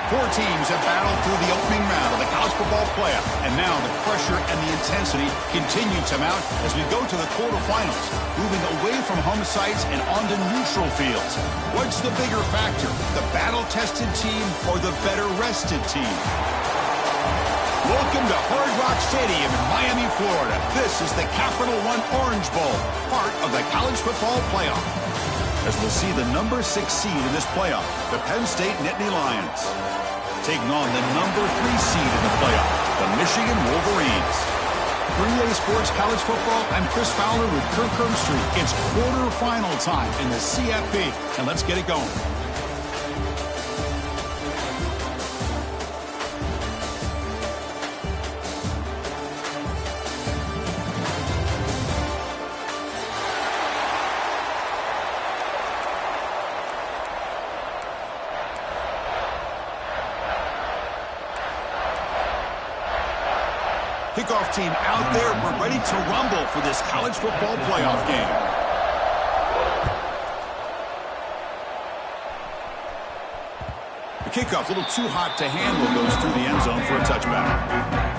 Four teams have battled through the opening round of the college football playoff, and now the pressure and the intensity continue to mount as we go to the quarterfinals, moving away from home sites and onto neutral fields. What's the bigger factor, the battle-tested team or the better-rested team? Welcome to Hard Rock Stadium in Miami, Florida. This is the Capital One Orange Bowl, part of the college football playoff. As we'll see the number 6 seed in this playoff, the Penn State Nittany Lions, taking on the number 3 seed in the playoff, the Michigan Wolverines. For EA Sports College Football, I'm Chris Fowler with Kirk Herbstreit. It's quarterfinal time in the CFP, and let's get it going. Kickoff team out there. We're ready to rumble for this college football playoff game. The kickoff a little too hot to handle, goes through the end zone for a touchback.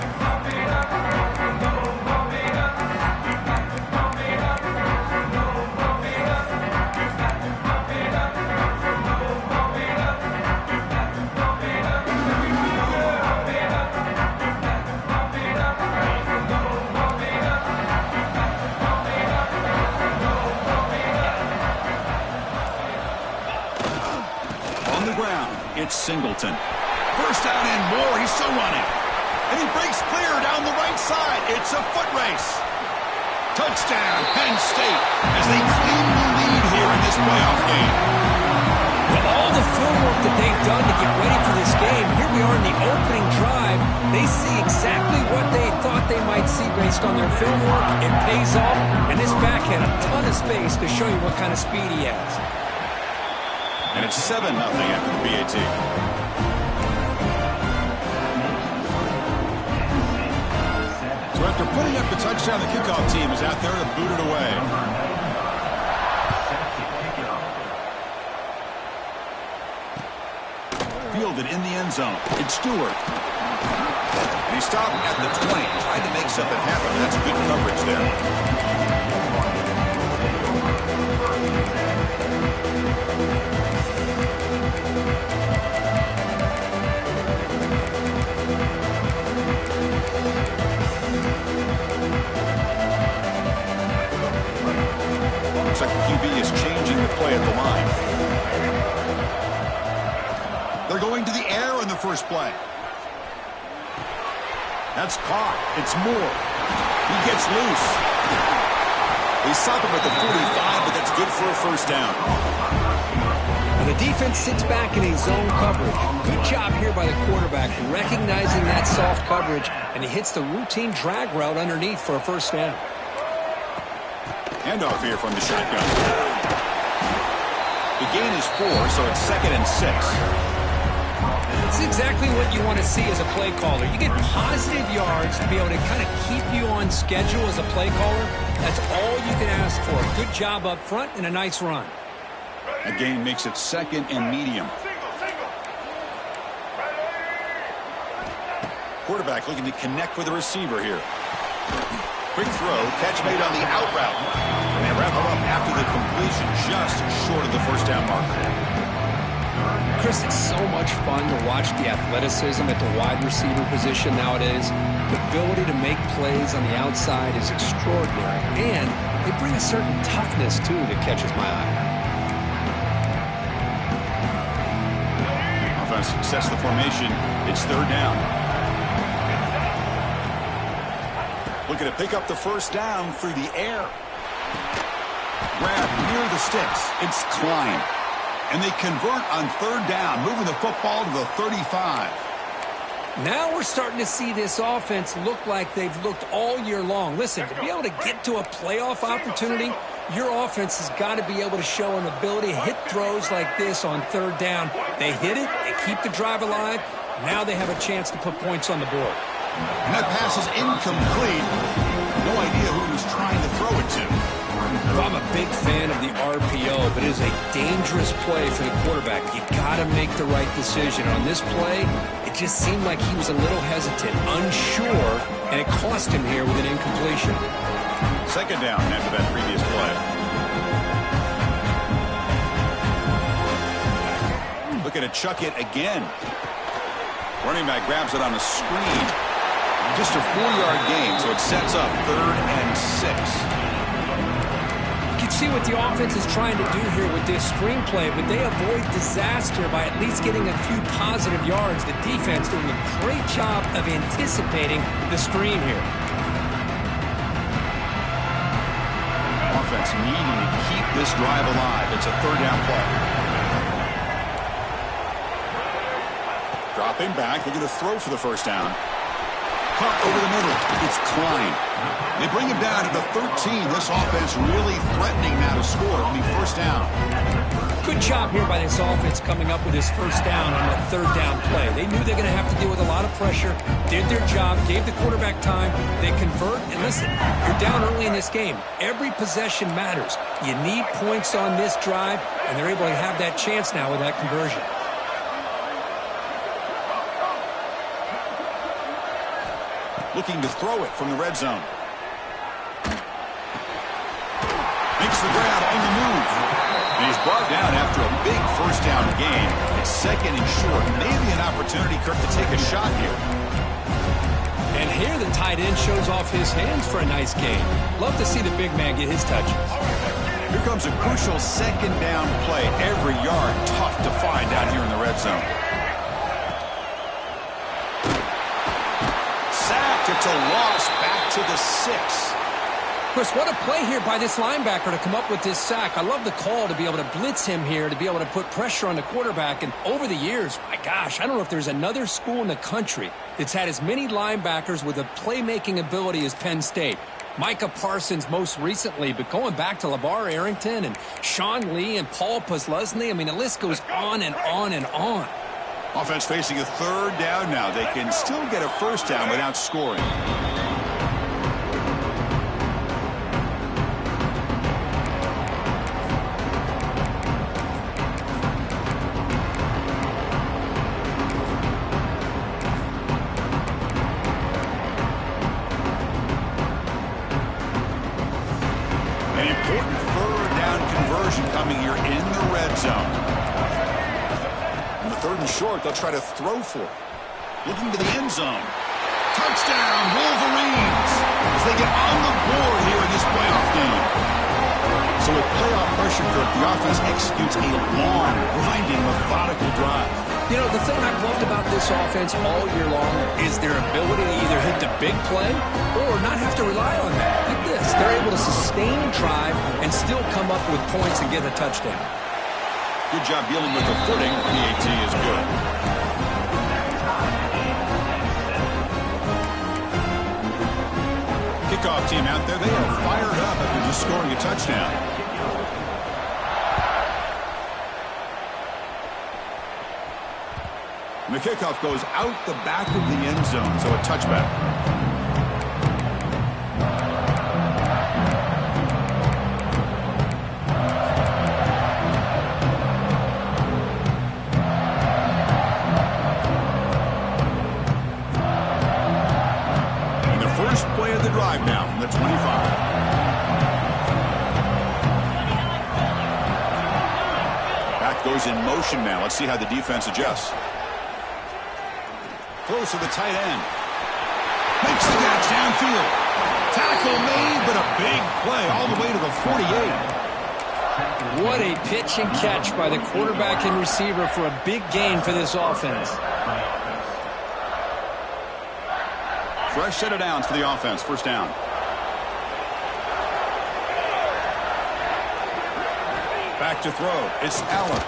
It's Singleton. First down and more. He's still running. And he breaks clear down the right side. It's a foot race. Touchdown, Penn State, as they claim the lead here in this playoff game. With all the film work that they've done to get ready for this game, here we are in the opening drive. They see exactly what they thought they might see based on their film work. It pays off, and this back had a ton of space to show you what kind of speed he has. And it's 7-0 after the BAT. So after putting up the touchdown, the kickoff team is out there to boot it away. Fielded in the end zone. It's Stewart. And he stopped at the 20. Tried to make something happen. That's good coverage there. Looks like the QB is changing the play at the line. They're going to the air on the first play. That's caught. It's Moore. He gets loose. They stop him at the 45, but that's good for a first down. And the defense sits back in a zone coverage. Good job here by the quarterback, recognizing that soft coverage, and he hits the routine drag route underneath for a first down. Handoff here from the shotgun. The gain is 4, so it's 2nd and 6. It's exactly what you want to see as a play caller. You get positive yards to be able to kind of keep you on schedule as a play caller. That's all you can ask for. Good job up front and a nice run. A gain makes it 2nd and medium. Quarterback looking to connect with the receiver here. Quick throw, catch made on the out route. And they wrap him up after the completion, just short of the first down marker. Chris, it's so much fun to watch the athleticism at the wide receiver position nowadays. The ability to make plays on the outside is extraordinary, and they bring a certain toughness, too, that catches my eye. Offense success the formation. It's 3rd down. Looking to pick up the first down through the air. Grab near the sticks. It's Klein. And they convert on 3rd down, moving the football to the 35. Now we're starting to see this offense look like they've looked all year long. Listen, to be able to get to a playoff opportunity, your offense has got to be able to show an ability to hit throws like this on 3rd down. They hit it, they keep the drive alive. Now they have a chance to put points on the board. And that pass is incomplete. No idea who he was trying to throw it to. I'm a big fan of the RPO, but it is a dangerous play for the quarterback. You got to make the right decision. On this play, it just seemed like he was a little hesitant, unsure, and it cost him here with an incompletion. Second down after that previous play. Looking to chuck it again. Running back grabs it on a screen. Just a 4-yard gain, so it sets up 3rd and 6. See what the offense is trying to do here with this screenplay, but they avoid disaster by at least getting a few positive yards. The defense doing a great job of anticipating the screen here. Offense needing to keep this drive alive. It's a 3rd down play. Dropping back, looking to throw for the 1st down. Cut over the middle. It's Klein. They bring him down to the 13. This offense really threatening now to score. It'll be 1st down. Good job here by this offense coming up with this 1st down on that 3rd down play. They knew they're going to have to deal with a lot of pressure, did their job, gave the quarterback time. They convert, and listen, you're down early in this game. Every possession matters. You need points on this drive, and they're able to have that chance now with that conversion. Looking to throw it from the red zone. Makes the grab on the move. And he's brought down after a big 1st down gain. It's 2nd and short. Maybe an opportunity, Kirk, to take a shot here. And here the tight end shows off his hands for a nice gain. Love to see the big man get his touches. Here comes a crucial 2nd down play. Every yard tough to find out here in the red zone. It's a loss back to the 6. Chris, what a play here by this linebacker to come up with this sack. I love the call to be able to blitz him here, to be able to put pressure on the quarterback. And over the years, my gosh, I don't know if there's another school in the country that's had as many linebackers with a playmaking ability as Penn State. Micah Parsons most recently, but going back to LeVar Arrington and Sean Lee and Paul Posluszny, I mean, the list goes on and on and on. Offense facing a 3rd down now. They can still get a 1st down without scoring. An important 3rd down conversion coming here in the red zone. 3rd and short, they'll try to throw for it. Looking to the end zone. Touchdown, Wolverines! As they get on the board here in this playoff game. So with playoff pressure, the offense executes a long, grinding, methodical drive. You know, the thing I've loved about this offense all year long is their ability to either hit the big play or not have to rely on that. Like this, they're able to sustain a drive and still come up with points and get a touchdown. Good job dealing with the footing. PAT is good. Kickoff team out there. They are fired up after just scoring a touchdown. And the kickoff goes out the back of the end zone, so a touchback. Drive now from the 25. Back goes in motion now. Let's see how the defense adjusts. Throws to the tight end. Makes the catch downfield. Tackle made, but a big play all the way to the 48. What a pitch and catch by the quarterback and receiver for a big gain for this offense. Fresh set of downs for the offense. 1st down. Back to throw. It's Allen.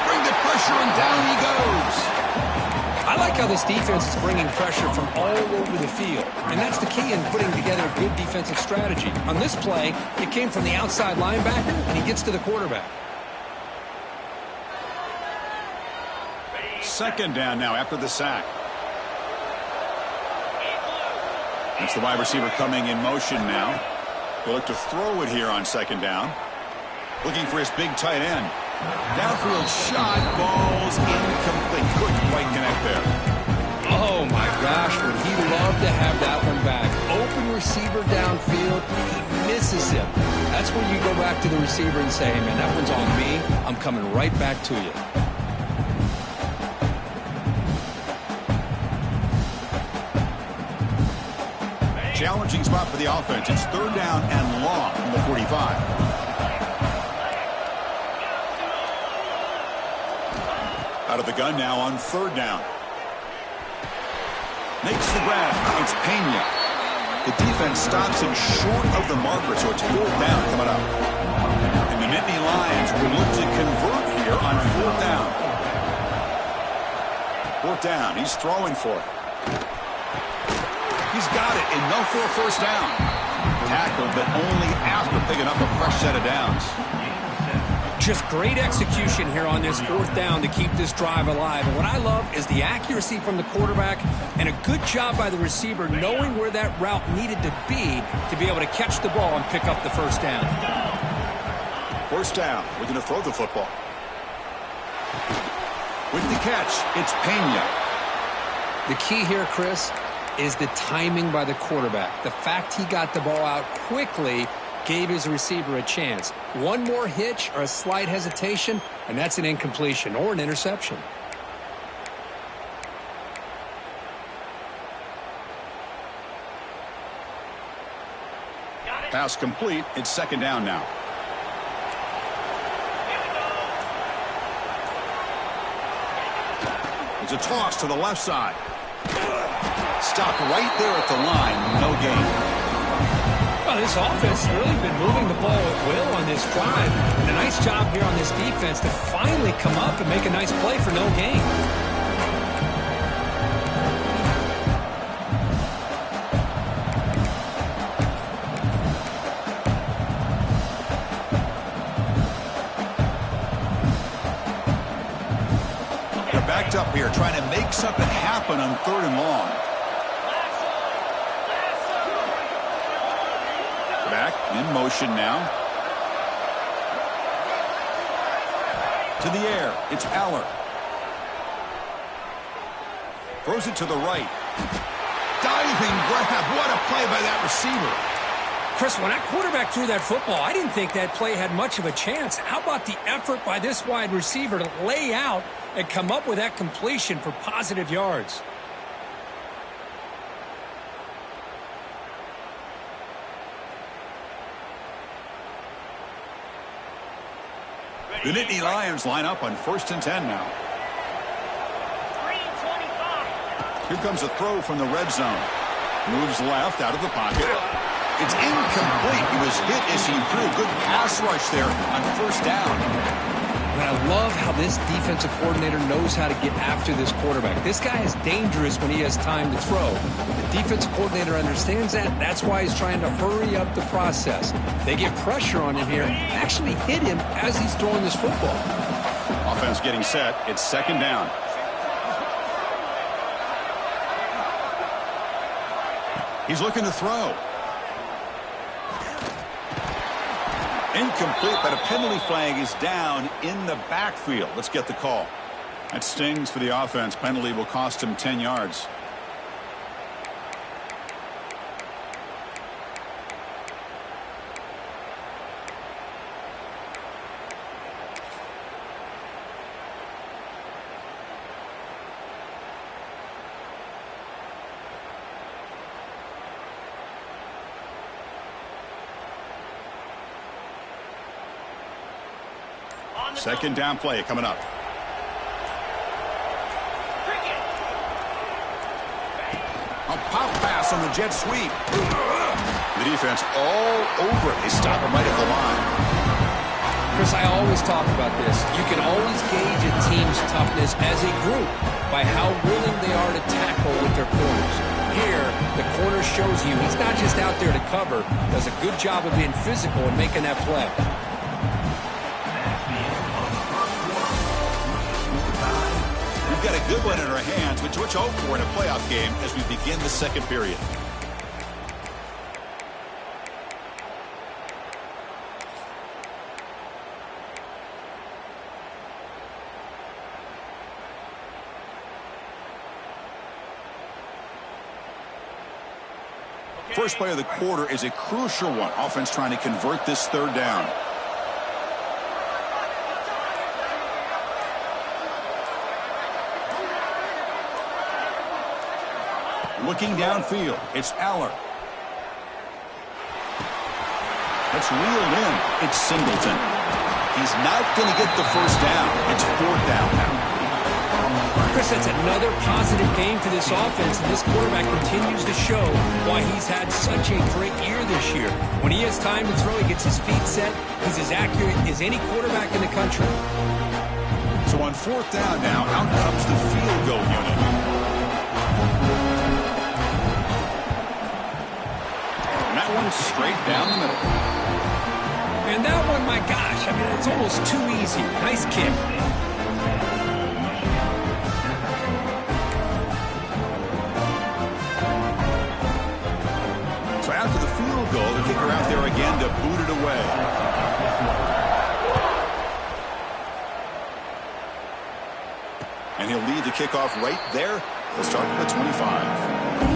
Bring the pressure, and down he goes. I like how this defense is bringing pressure from all over the field, and that's the key in putting together a good defensive strategy. On this play, it came from the outside linebacker, and he gets to the quarterback. 2nd down now after the sack. It's the wide receiver coming in motion now. He'll look to throw it here on second down. Looking for his big tight end. Downfield shot falls incomplete. Couldn't quite connect there. Oh, my gosh, would he love to have that one back. Open receiver downfield, he misses him. That's when you go back to the receiver and say, hey, man, that one's on me. I'm coming right back to you. Challenging spot for the offense. It's third down and long from the 45. Out of the gun now on third down. Makes the grab. It's Pena. The defense stops him short of the marker, so it's fourth down coming up. And the Nittany Lions will look to convert here on fourth down. Fourth down. He's throwing for it. He's got it. Enough for a first down. Tackled, but only after picking up a fresh set of downs. Just great execution here on this fourth down to keep this drive alive. And what I love is the accuracy from the quarterback and a good job by the receiver knowing where that route needed to be able to catch the ball and pick up the first down. First down. We're going to throw the football. With the catch, it's Pena. The key here, Chris, is the timing by the quarterback. The fact he got the ball out quickly gave his receiver a chance. One more hitch or a slight hesitation, and that's an incompletion or an interception. Pass complete. It's second down now. It's a toss to the left side. Stopped right there at the line. No gain. Well, this offense has really been moving the ball at will on this drive. And a nice job here on this defense to finally come up and make a nice play for no gain. They're backed up here trying to make something happen on third and long. Back in motion now. To the air. It's Aller. Throws it to the right. Diving grab. What a play by that receiver. Chris, when that quarterback threw that football, I didn't think that play had much of a chance. How about the effort by this wide receiver to lay out and come up with that completion for positive yards? The Nittany Lions line up on 1st and 10 now. Here comes a throw from the red zone. Moves left out of the pocket. It's incomplete. He was hit as he threw a good pass rush there on first down. And I love how this defensive coordinator knows how to get after this quarterback. This guy is dangerous when he has time to throw. The defensive coordinator understands that. That's why he's trying to hurry up the process. They get pressure on him here, actually hit him as he's throwing this football. Offense getting set. It's second down. He's looking to throw. Incomplete, but a penalty flag is down in the backfield. Let's get the call. That stings for the offense. Penalty will cost him 10 yards. Second down play coming up. A pop pass on the jet sweep. The defense all over it. They stop him right at the line. Chris, I always talk about this. You can always gauge a team's toughness as a group by how willing they are to tackle with their corners. Here, the corner shows you he's not just out there to cover, does a good job of being physical and making that play. We've got a good one in our hands, which we're hope for in a playoff game as we begin the second period. First play of the quarter is a crucial one. Offense trying to convert this third down. Looking downfield, it's Aller. It's reeled in. It's Singleton. He's not going to get the first down. It's fourth down now. Chris, that's another positive game for this offense, and this quarterback continues to show why he's had such a great year this year. When he has time to throw, he gets his feet set. He's as accurate as any quarterback in the country. So on fourth down now, out comes the field goal unit. And that one's straight down the middle. And that one, my gosh, I mean, it's almost too easy. Nice kick. So after the field goal, the kicker out there again to boot it away. And he'll lead the kickoff right there. He'll start at the 25.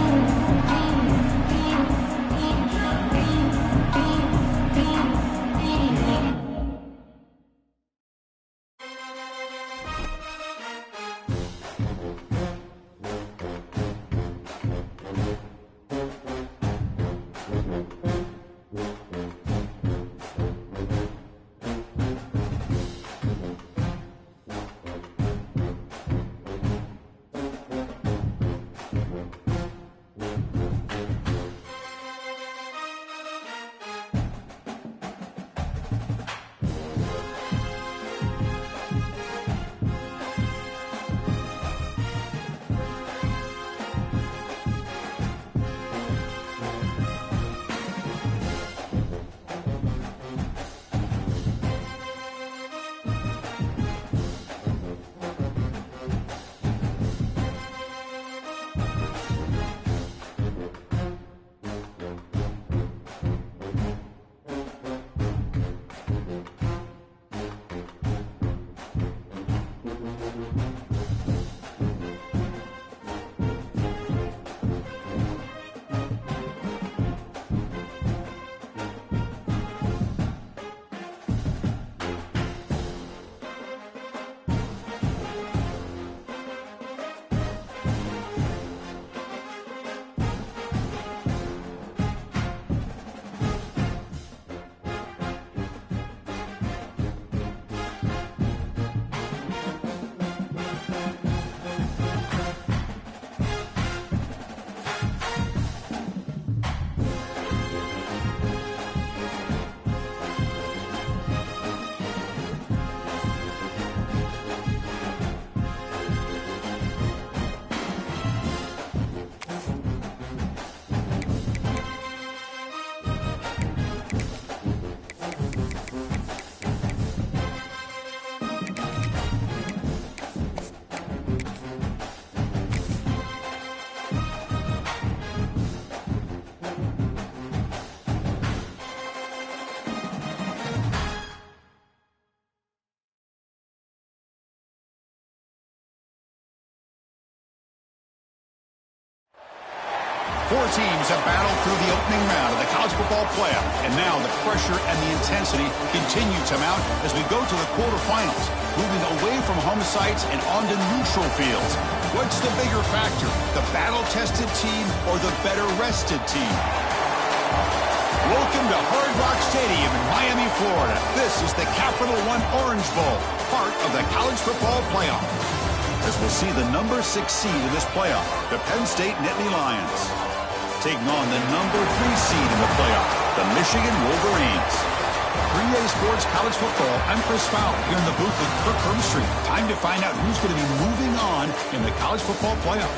Four teams have battled through the opening round of the college football playoff, and now the pressure and the intensity continue to mount as we go to the quarterfinals, moving away from home sites and onto neutral fields. What's the bigger factor, the battle-tested team or the better-rested team? Welcome to Hard Rock Stadium in Miami, Florida. This is the Capital One Orange Bowl, part of the college football playoff. As we'll see the number 6 seed in this playoff, the Penn State Nittany Lions, taking on the number 3 seed in the playoff, the Michigan Wolverines. 3A Sports College Football, I'm Chris Fowler here in the booth with Kirk Herbstreit. Time to find out who's going to be moving on in the college football playoff.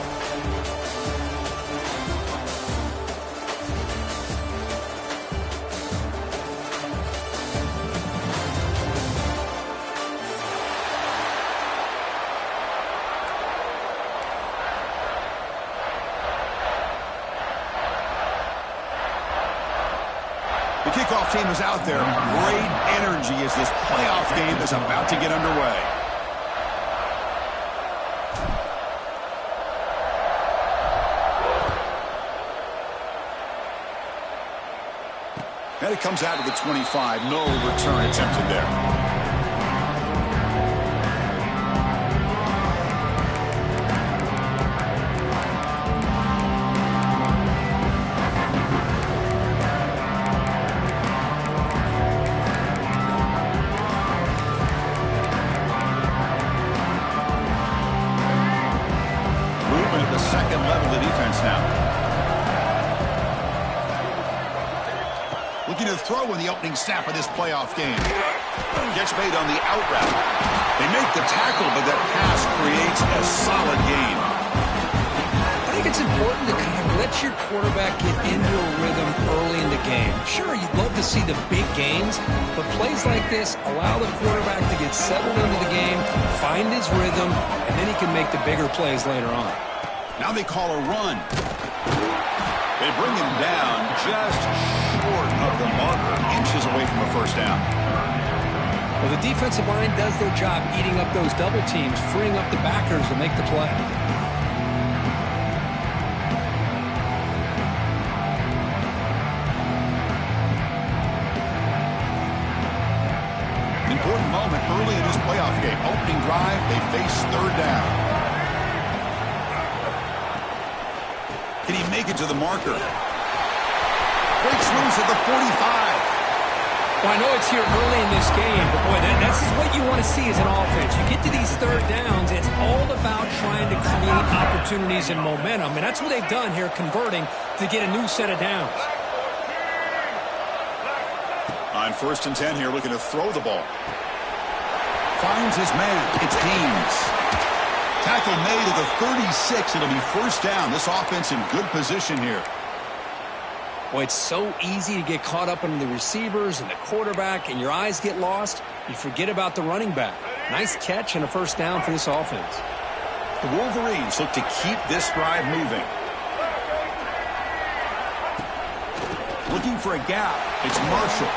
The kickoff team is out there. Great energy as this playoff game is about to get underway. It comes out to the 25. No return attempted there. Throw in the opening snap of this playoff game. Gets made on the out route. They make the tackle, but that pass creates a solid gain. I think it's important to kind of let your quarterback get into a rhythm early in the game. Sure, you'd love to see the big gains, but plays like this allow the quarterback to get settled into the game, find his rhythm, and then he can make the bigger plays later on. Now they call a run. They bring him down just short of the marker, inches away from a first down. Well, the defensive line does their job eating up those double teams, freeing up the backers to make the play. An important moment early in this playoff game. Opening drive, they face third down. Can he make it to the marker? Breaks loose at the 45. Well, I know it's here early in this game, but boy, that's just what you want to see as an offense. You get to these third downs, it's all about trying to create opportunities and momentum, and that's what they've done here, converting to get a new set of downs. On 1st and 10 here, looking to throw the ball. Finds his man. It's Haynes. Tackle made at the 36. It'll be first down. This offense in good position here. Boy, it's so easy to get caught up in the receivers and the quarterback, and your eyes get lost. You forget about the running back. Nice catch and a first down for this offense. The Wolverines look to keep this drive moving. Looking for a gap. It's Marshall.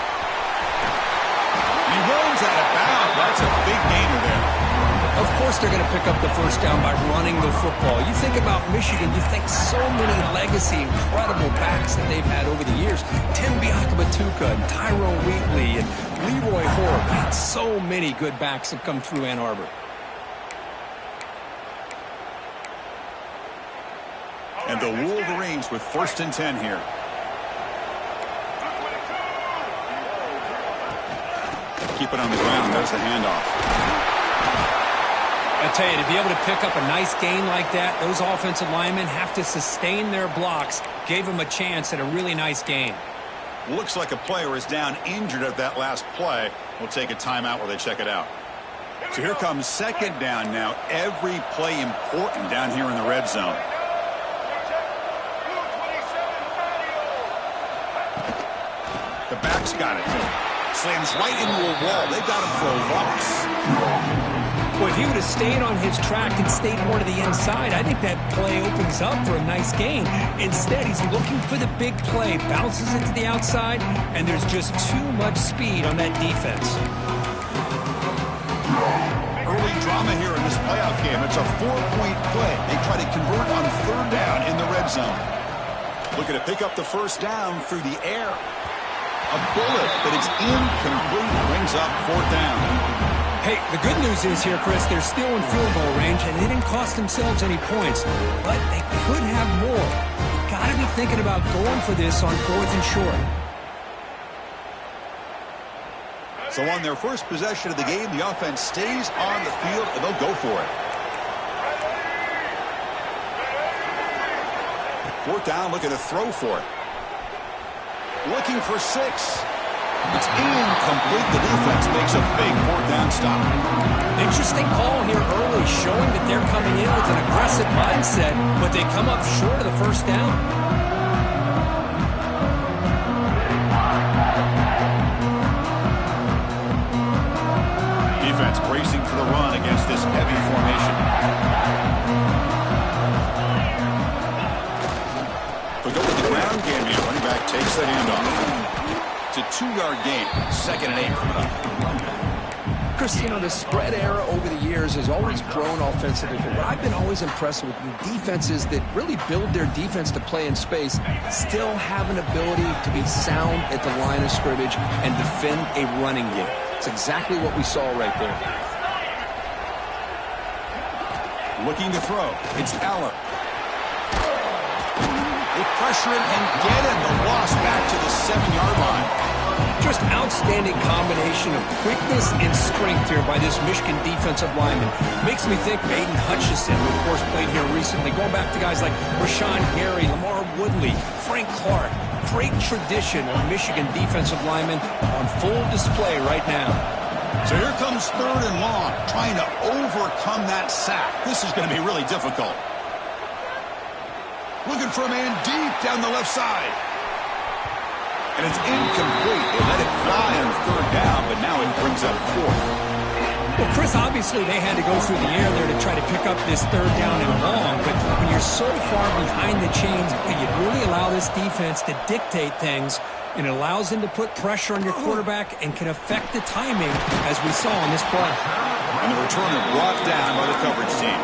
He rolls out of bounds. That's a big gainer there. Of course they're going to pick up the first down by running the football. You think about Michigan, you think so many legacy, incredible backs that they've had over the years. Tim Biakabatuka and Tyrone Wheatley and Leroy Hoare. Man, so many good backs have come through Ann Arbor. And the Wolverines with 1st and 10 here. Keep it on the ground. There's the handoff. I tell you, to be able to pick up a nice gain like that, those offensive linemen have to sustain their blocks. Gave them a chance at a really nice gain. Looks like a player is down injured at that last play. We'll take a timeout while they check it out. So here comes 2nd down now. Every play important down here in the red zone. The back's got it. Slams right into a wall. They got him for a loss. Well, if he would have stayed on his track and stayed more to the inside, I think that play opens up for a nice gain. Instead, he's looking for the big play, bounces it to the outside, and there's just too much speed on that defense. Early drama here in this playoff game. It's a 4-point play. They try to convert on 3rd down in the red zone. Looking to pick up the first down through the air. A bullet, but it's incomplete. Brings up 4th down. Hey, the good news is here, Chris, they're still in field goal range, and they didn't cost themselves any points, but they could have more. You've got to be thinking about going for this on 4th and short. So on their first possession of the game, the offense stays on the field, and they'll go for it. 4th down, looking to throw for it. Looking for 6. It's incomplete. The defense makes a big 4th down stop. Interesting call here early, showing that they're coming in with an aggressive mindset, but they come up short of the first down. Defense bracing for the run against this heavy formation. We go with the ground game here. Running back takes the handoff. It's a 2-yard gain. 2nd and 8 coming up. Chris, you know, the spread era over the years has always grown offensively, but what I've been always impressed with the defenses that really build their defense to play in space still have an ability to be sound at the line of scrimmage and defend a running game. It's exactly what we saw right there. Looking to throw. It's Aller. They pressure him and get him. The loss back to the 7-yard line. Just outstanding combination of quickness and strength here by this Michigan defensive lineman. Makes me think of Aiden Hutchinson, who of course played here recently. Going back to guys like Rashawn Gary, Lamar Woodley, Frank Clark. Great tradition of Michigan defensive linemen on full display right now. So here comes 3rd and long, trying to overcome that sack. This is going to be really difficult. Looking for a man deep down the left side. And it's incomplete. They let it fly on 3rd down, but now it brings up 4th. Well, Chris, obviously they had to go through the air there to try to pick up this 3rd down and long, but when you're so far behind the chains, you really allow this defense to dictate things, and it allows them to put pressure on your quarterback and can affect the timing, as we saw on this play. And the returner brought down by the coverage team.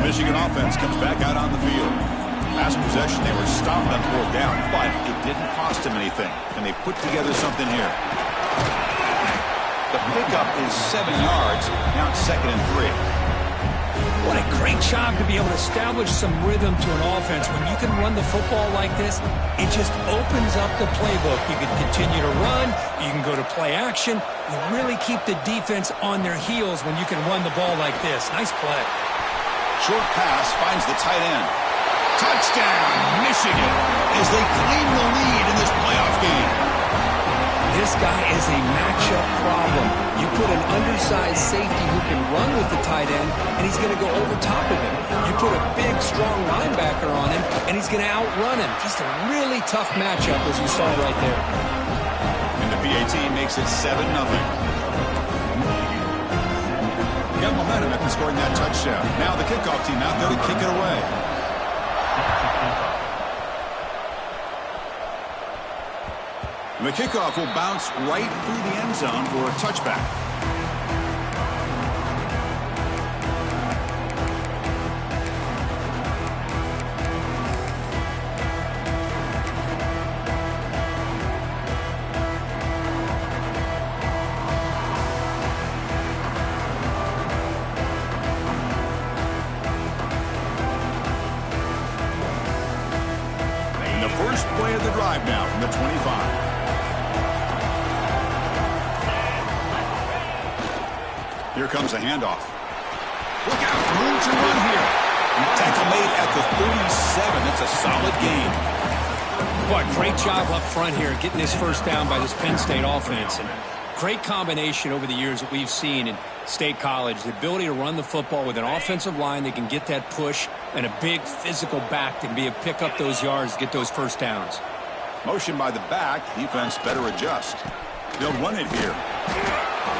Michigan offense comes back out on the field. Last possession, they were stopped on 4th down, but it didn't cost them anything. And they put together something here. The pickup is 7 yards. Now it's 2nd and 3. What a great job to be able to establish some rhythm to an offense. When you can run the football like this, it just opens up the playbook. You can continue to run. You can go to play action. You really keep the defense on their heels when you can run the ball like this. Nice play. Short pass finds the tight end. Touchdown, Michigan, as they claim the lead in this playoff game. This guy is a matchup problem. You put an undersized safety who can run with the tight end, and he's going to go over top of him. You put a big, strong linebacker on him, and he's going to outrun him. Just a really tough matchup, as you saw right there. And the PAT makes it 7-0. Got momentum after scoring that touchdown. Now the kickoff team out there to kick it away. The kickoff will bounce right through the end zone for a touchback. First play of the drive now from the 25. Here comes a handoff. Look out, room to run here. Tackle made at the 37. That's a solid gain. Boy, great job up front here getting this first down by this Penn State offense. And great combination over the years that we've seen in State College. The ability to run the football with an offensive line that can get that push and a big physical back to be able to pick up those yards to get those first downs. Motion by the back. Defense better adjust. They'll run it here.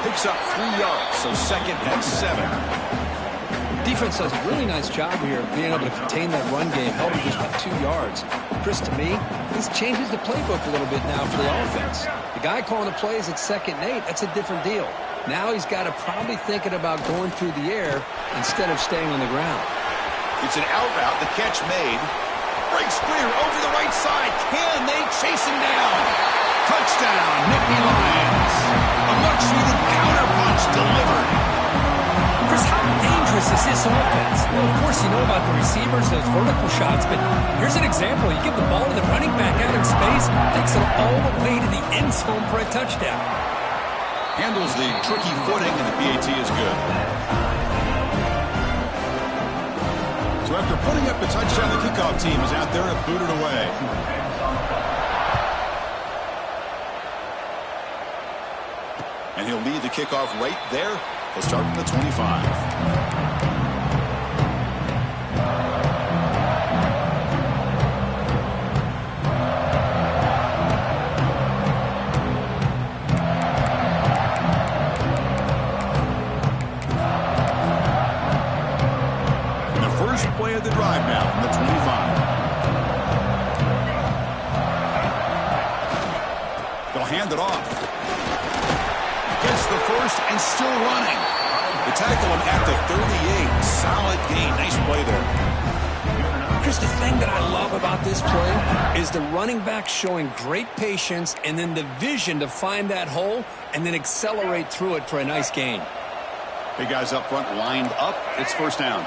Picks up 3 yards, so 2nd and 7. Defense does a really nice job here of being able to contain that run game, held it just by 2 yards. Chris, to me, this changes the playbook a little bit now for the offense. The guy calling the plays at 2nd and 8, that's a different deal. Now he's got to probably thinking about going through the air instead of staying on the ground. It's an out route, the catch made. Breaks clear over the right side. Can they chase him down? Touchdown, Nittany Lions. A much-needed counterpunch delivered. Chris, how dangerous is this offense? Well, of course, you know about the receivers, those vertical shots, but here's an example. You give the ball to the running back out in space, takes it all the way to the end zone for a touchdown. Handles the tricky footing, and the PAT is good. So after putting up the touchdown, the kickoff team is out there to boot it away. And he'll lead the kickoff right there. He'll start from the 25. first play of the drive now from the 25. They'll hand it off. Gets the first and still running. They tackle him at the 38. Solid gain. Nice play there. Chris, the thing that I love about this play is the running back showing great patience and then the vision to find that hole and then accelerate through it for a nice gain. Big guys up front lined up. It's first down.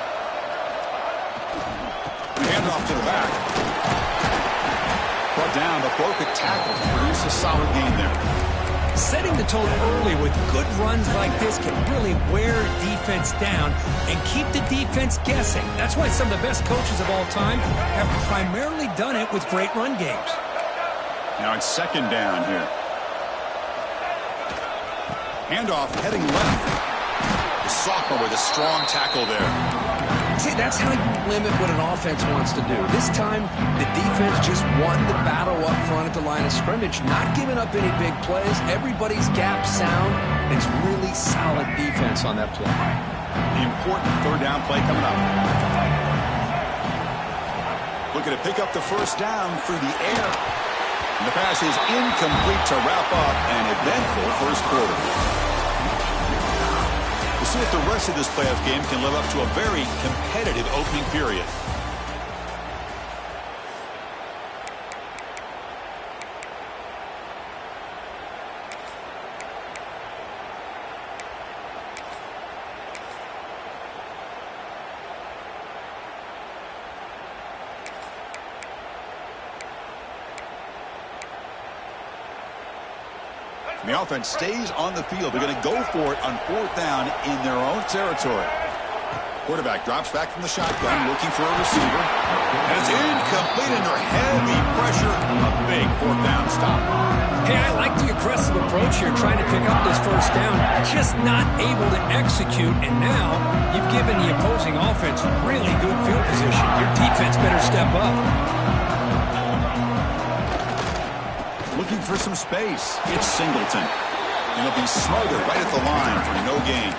Hand off to the back. Brought down, but broke a tackle to produce a solid gain there. Setting the tone early with good runs like this can really wear defense down and keep the defense guessing. That's why some of the best coaches of all time have primarily done it with great run games. Now it's second down here. Handoff heading left. The sophomore with a strong tackle there. See, that's how you limit what an offense wants to do. This time, the defense just won the battle up front at the line of scrimmage, not giving up any big plays. Everybody's gap sound. It's really solid defense on that play. The important third down play coming up. Looking to pick up the first down through the air. And the pass is incomplete to wrap up an eventful first quarter. See if the rest of this playoff game can live up to a very competitive opening period. The offense stays on the field. They're going to go for it on fourth down in their own territory. Quarterback drops back from the shotgun, looking for a receiver. And it's incomplete under heavy pressure. A big fourth down stop. Hey, I like the aggressive approach here, trying to pick up this first down, just not able to execute. And now you've given the opposing offense really good field position. Your defense better step up. Looking for some space. It's Singleton. And he'll be smothered right at the line for no gain.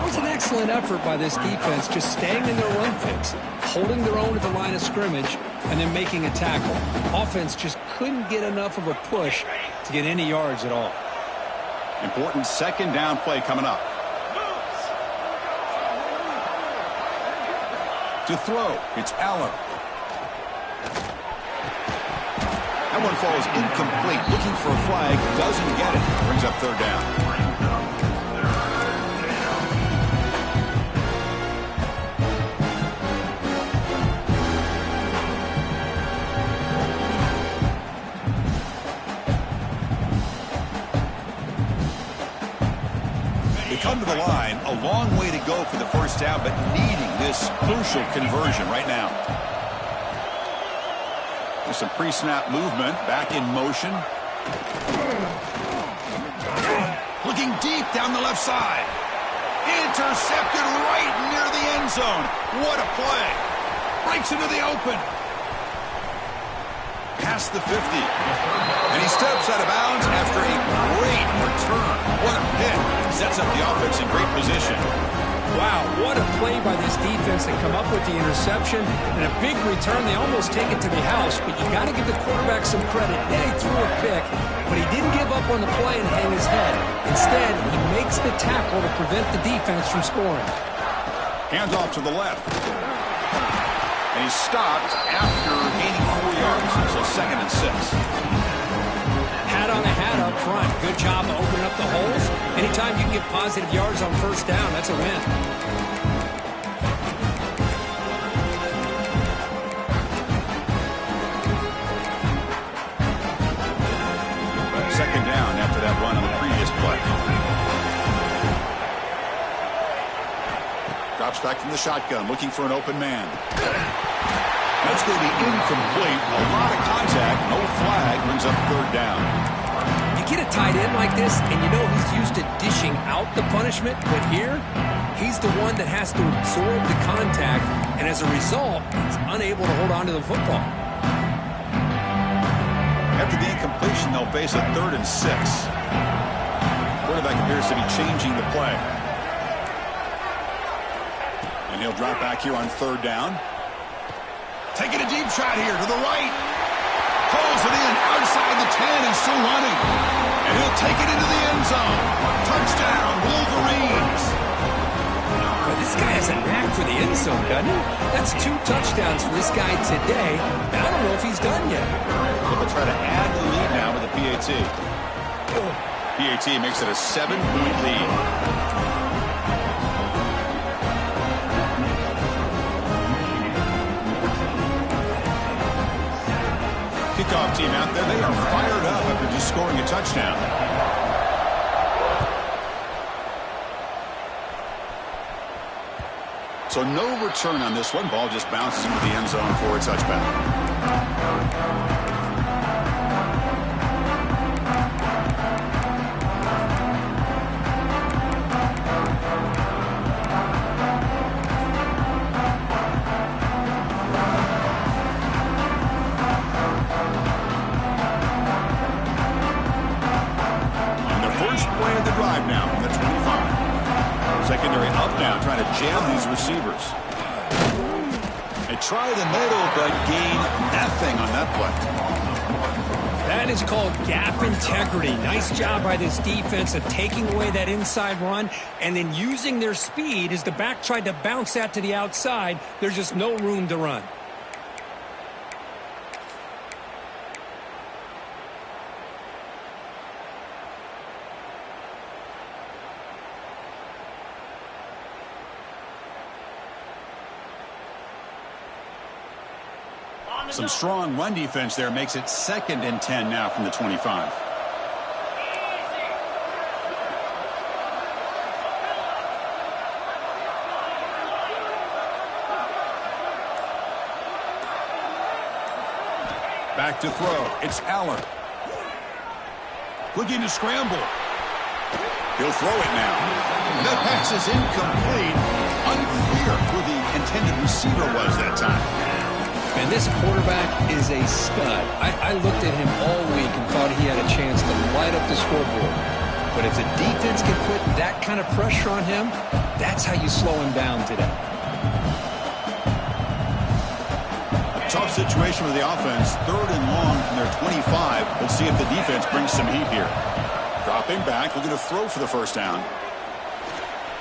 It was an excellent effort by this defense, just staying in their run fix, holding their own at the line of scrimmage, and then making a tackle. Offense just couldn't get enough of a push to get any yards at all. Important second down play coming up. To throw, it's Allen. That one falls incomplete. Looking for a flag. Doesn't get it. Brings up third down. They come to the line. A long way to go for the first down, but needing this crucial conversion right now. There's some pre-snap movement, back in motion. Looking deep down the left side. Intercepted right near the end zone. What a play. Breaks into the open. Past the 50. And he steps out of bounds after a great return. What a hit. Sets up the offense in great position. Wow, what a play by this defense to come up with the interception and a big return. They almost take it to the house, but you got to give the quarterback some credit. Yeah, he threw a pick, but he didn't give up on the play and hang his head. Instead, he makes the tackle to prevent the defense from scoring. Hands off to the left. And he's stopped after gaining 4 yards, so 2nd and 6. Hat on a hat up front. Good job of opening up the holes. Anytime you can get positive yards on first down, that's a win. Second down after that run on the previous play. Drops back from the shotgun, looking for an open man. That's going to be incomplete. A lot of contact, no flag, brings up third down. You get a tight end like this, and you know he's used to dishing out the punishment, but here, he's the one that has to absorb the contact, and as a result, he's unable to hold on to the football. After the incompletion, they'll face a 3rd and 6. Quarterback appears to be changing the play. And he'll drop back here on third down. Taking a deep shot here to the right. Pulls it in outside the 10 and still running. And he'll take it into the end zone. Touchdown, Wolverines. Well, this guy has a knack for the end zone, doesn't he? That's 2 touchdowns for this guy today. And I don't know if he's done yet. They'll try to add the lead now with the PAT. PAT makes it a 7-point lead. Kickoff team out there, they are fired up after just scoring a touchdown. So no return on this one. Ball just bounces into the end zone for a touchback. Secondary up now, trying to jam these receivers. They try the middle, but gain nothing on that play. That is called gap integrity. Nice job by this defense of taking away that inside run and then using their speed as the back tried to bounce that to the outside. There's just no room to run. Some strong run defense there makes it 2nd and 10 now from the 25. Back to throw. It's Allen. Looking to scramble. He'll throw it now. That pass is incomplete. Unclear who the intended receiver was that time. And this quarterback is a stud. I looked at him all week and thought he had a chance to light up the scoreboard. But if the defense can put that kind of pressure on him, that's how you slow him down today. A tough situation with the offense. 3rd and long from their 25. Let's see if the defense brings some heat here. Dropping back, looking to throw for the first down.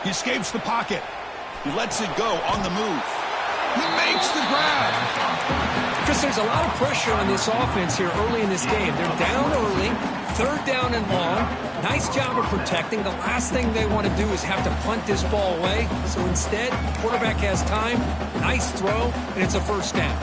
He escapes the pocket. He lets it go on the move. He makes the grab. Chris, there's a lot of pressure on this offense here early in this game. They're down early, 3rd down and long. Nice job of protecting. The last thing they want to do is have to punt this ball away. So instead, quarterback has time, nice throw, and it's a first down.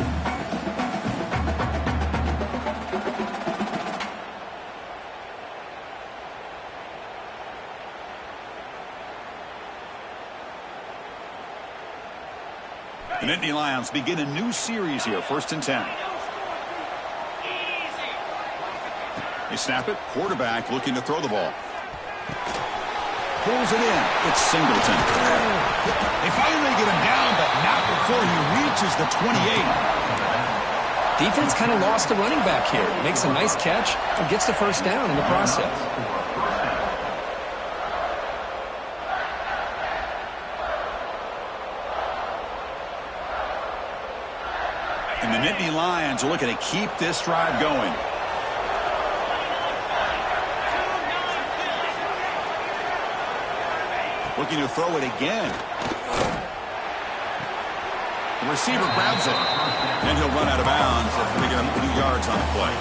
The Nittany Lions begin a new series here, 1st and 10. They snap it. Quarterback looking to throw the ball. Pulls it in. It's Singleton. They finally get him down, but not before he reaches the 28. Defense kind of lost the running back here. Makes a nice catch and gets the first down in the process. And the Nittany Lions are looking to keep this drive going. Looking to throw it again. The receiver grabs it. And he'll run out of bounds after picking up 2 yards on the play.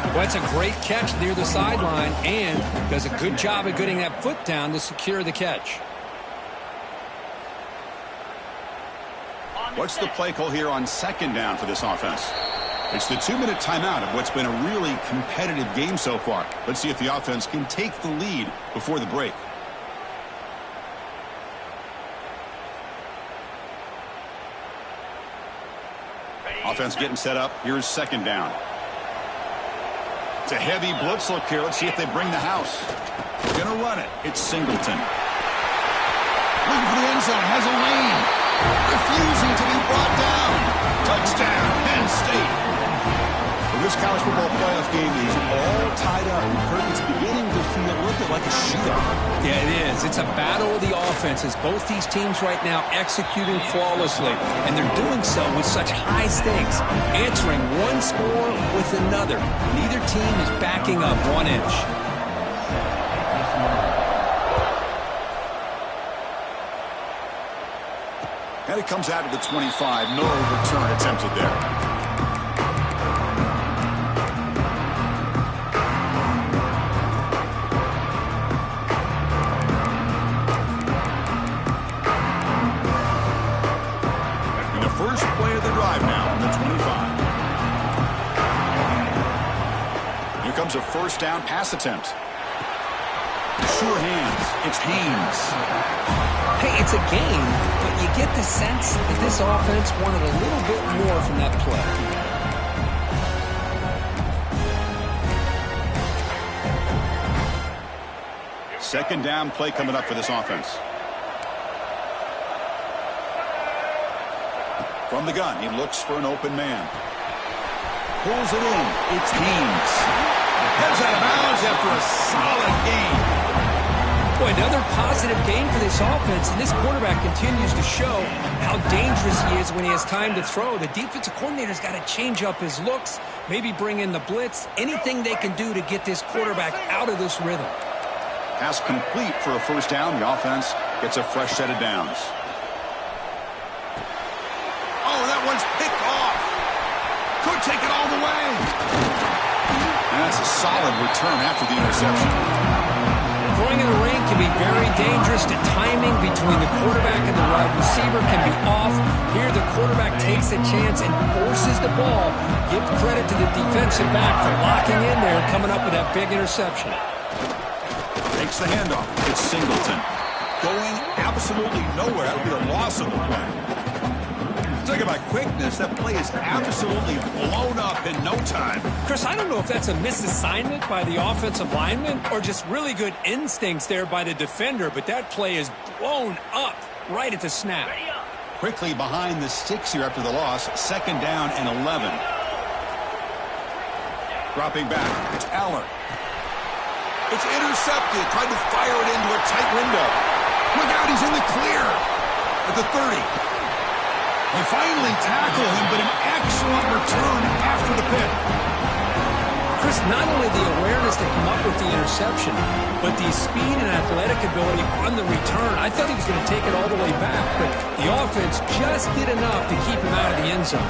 Well, that's a great catch near the sideline and does a good job of getting that foot down to secure the catch. What's the play call here on 2nd down for this offense? It's the 2-minute timeout of what's been a really competitive game so far. Let's see if the offense can take the lead before the break. Offense getting set up. Here's 2nd down. It's a heavy blitz look here. Let's see if they bring the house. Going to run it. It's Singleton. Looking for the end zone. Has a lane. Refusing to be brought down. Touchdown, Penn State. Well, this college football playoff game is all tied up. Kirk is beginning to feel a little looked like a shootout. Yeah, it is. It's a battle of the offenses. Both these teams right now executing flawlessly, and they're doing so with such high stakes, answering one score with another. Neither team is backing up 1 inch. And it comes out of the 25. No return attempted there. And the first play of the drive now on the 25. Here comes a first down pass attempt. Sure hands. It's Haynes. Hey, it's a game, but you get the sense that this offense wanted a little bit more from that play. Second down play coming up for this offense. From the gun, he looks for an open man. Pulls it in. It's Haynes. Heads out of bounds after a solid game. Boy, another positive game for this offense, and this quarterback continues to show how dangerous he is when he has time to throw. The defensive coordinator's got to change up his looks, maybe bring in the blitz, anything they can do to get this quarterback out of this rhythm. Pass complete for a first down. The offense gets a fresh set of downs. Oh, that one's picked off. Could take it all the way. And that's a solid return after the interception. Throwing in the ring can be very dangerous. The timing between the quarterback and the wide receiver can be off. Here, the quarterback takes a chance and forces the ball. Give credit to the defensive back for locking in there, coming up with that big interception. Takes the handoff. It's Singleton. Going absolutely nowhere. That would be the loss of the play. Talk about quickness. That play is absolutely blown up in no time. Chris, I don't know if that's a misassignment by the offensive lineman or just really good instincts there by the defender, but that play is blown up right at the snap. Quickly behind the sticks here after the loss. Second down and 11. Dropping back. It's Aller. It's intercepted. Tried to fire it into a tight window. Look out, he's in the clear at the 30. They finally tackle him, but an excellent return after the pick. Chris, not only the awareness to come up with the interception, but the speed and athletic ability on the return. I thought he was going to take it all the way back, but the offense just did enough to keep him out of the end zone.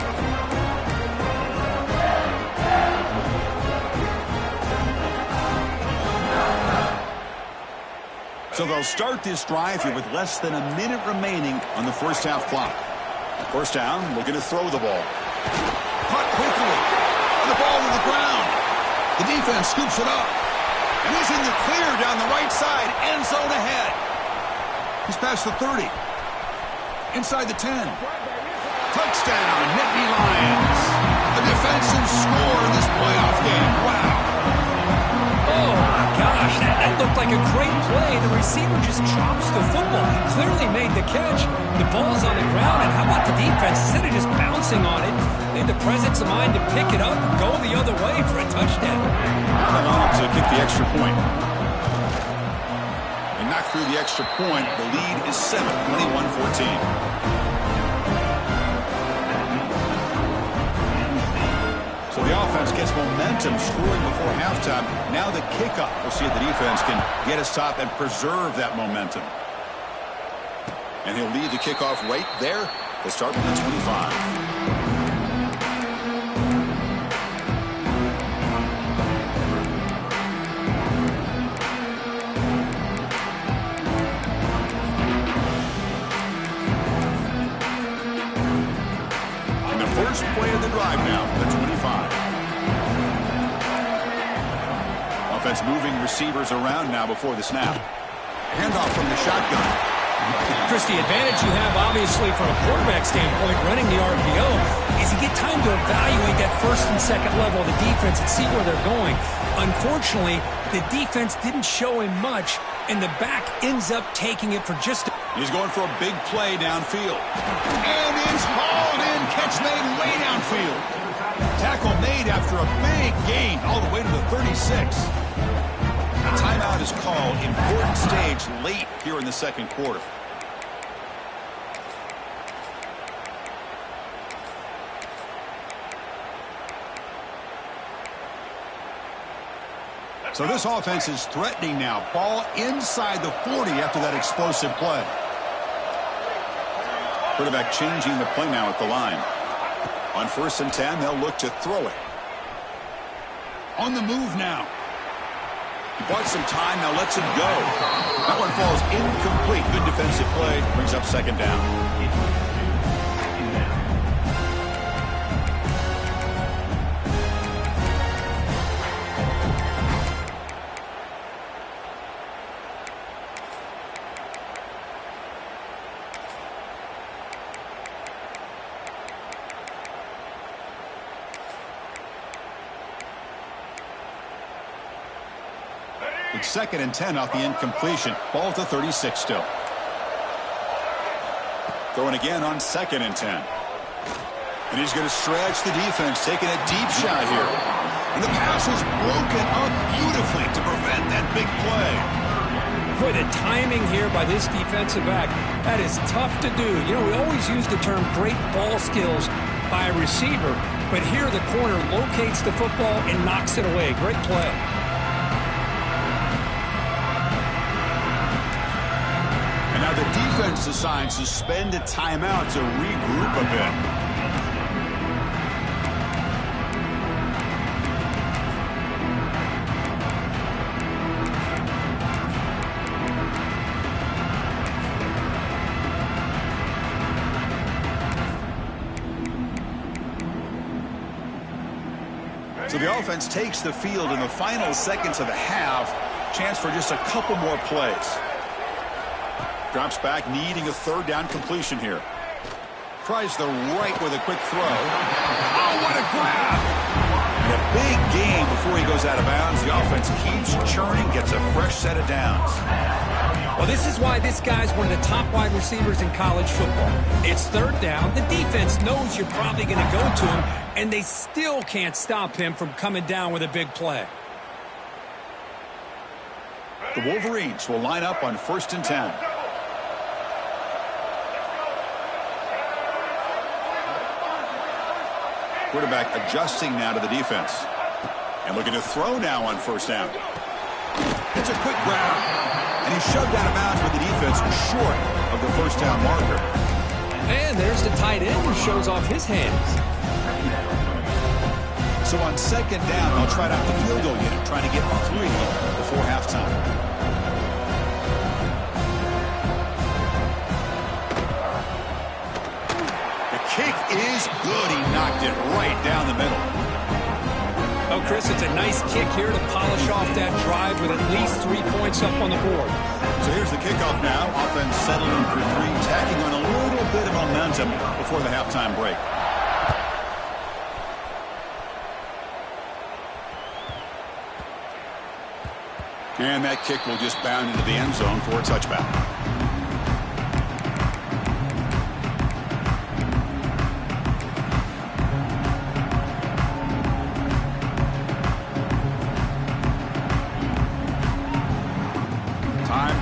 So they'll start this drive here with less than a minute remaining on the first half clock. First down, looking to throw the ball. Caught quickly. And the ball to the ground. The defense scoops it up. And he's in the clear down the right side. End zone ahead. He's past the 30. Inside the 10. Touchdown, Nittany Lions. A defensive score in this playoff game. Wow. Oh, my gosh, that looked like a great play. The receiver just chops the football. He clearly made the catch. The ball's on the ground, and how about the defense? Instead of just bouncing on it, they had the presence of mind to pick it up and go the other way for a touchdown. They want to kick the extra point. They knock through the extra point. The lead is 7, 21-14. So the offense gets momentum, scoring before halftime. Now the kickoff. We'll see if the defense can get a stop and preserve that momentum. And he'll lead the kickoff right there. They'll start with the 25. First play of the drive now for the 25. Offense moving receivers around now before the snap. Handoff from the shotgun. Chris, the advantage you have, obviously, from a quarterback standpoint, running the RPO, is you get time to evaluate that first and second level of the defense and see where they're going. Unfortunately, the defense didn't show him much, and the back ends up taking it for just a... He's going for a big play downfield. And it's hauled in. Catch made way downfield. Tackle made after a big gain all the way to the 36. timeout is called. Important stage late here in the second quarter. So this offense is threatening now. Ball inside the 40 after that explosive play. Quarterback changing the play now at the line. On 1st and 10, they'll look to throw it. On the move now. He bought some time, now lets it go. That one falls incomplete. Good defensive play. Brings up 2nd down. It's 2nd and 10 off the incompletion. Ball to 36 still. Throwing again on 2nd and 10. And he's going to stretch the defense, taking a deep shot here. And the pass is broken up beautifully to prevent that big play. Boy, the timing here by this defensive back, that is tough to do. You know, we always use the term great ball skills by a receiver, but here the corner locates the football and knocks it away. Great play. Now the defense decides to spend a timeout to regroup a bit. So the offense takes the field in the final seconds of the half. Chance for just a couple more plays. Drops back, needing a 3rd down completion here. Tries the right with a quick throw. Oh, what a grab! And a big gain before he goes out of bounds. The offense keeps churning, gets a fresh set of downs. Well, this is why this guy's one of the top wide receivers in college football. It's 3rd down. The defense knows you're probably going to go to him, and they still can't stop him from coming down with a big play. The Wolverines will line up on 1st and 10. Quarterback adjusting now to the defense. And looking to throw now on 1st down. It's a quick grab. And he's shoved out of bounds with the defense short of the 1st down marker. And there's the tight end who shows off his hands. So on 2nd down, they'll try out the field goal unit, trying to get 3 before halftime. Kick is good. He knocked it right down the middle. Oh, Chris, it's a nice kick here to polish off that drive with at least 3 points up on the board. So here's the kickoff now. Offense settled in for 3, tacking on a little bit of momentum before the halftime break. And that kick will just bound into the end zone for a touchback.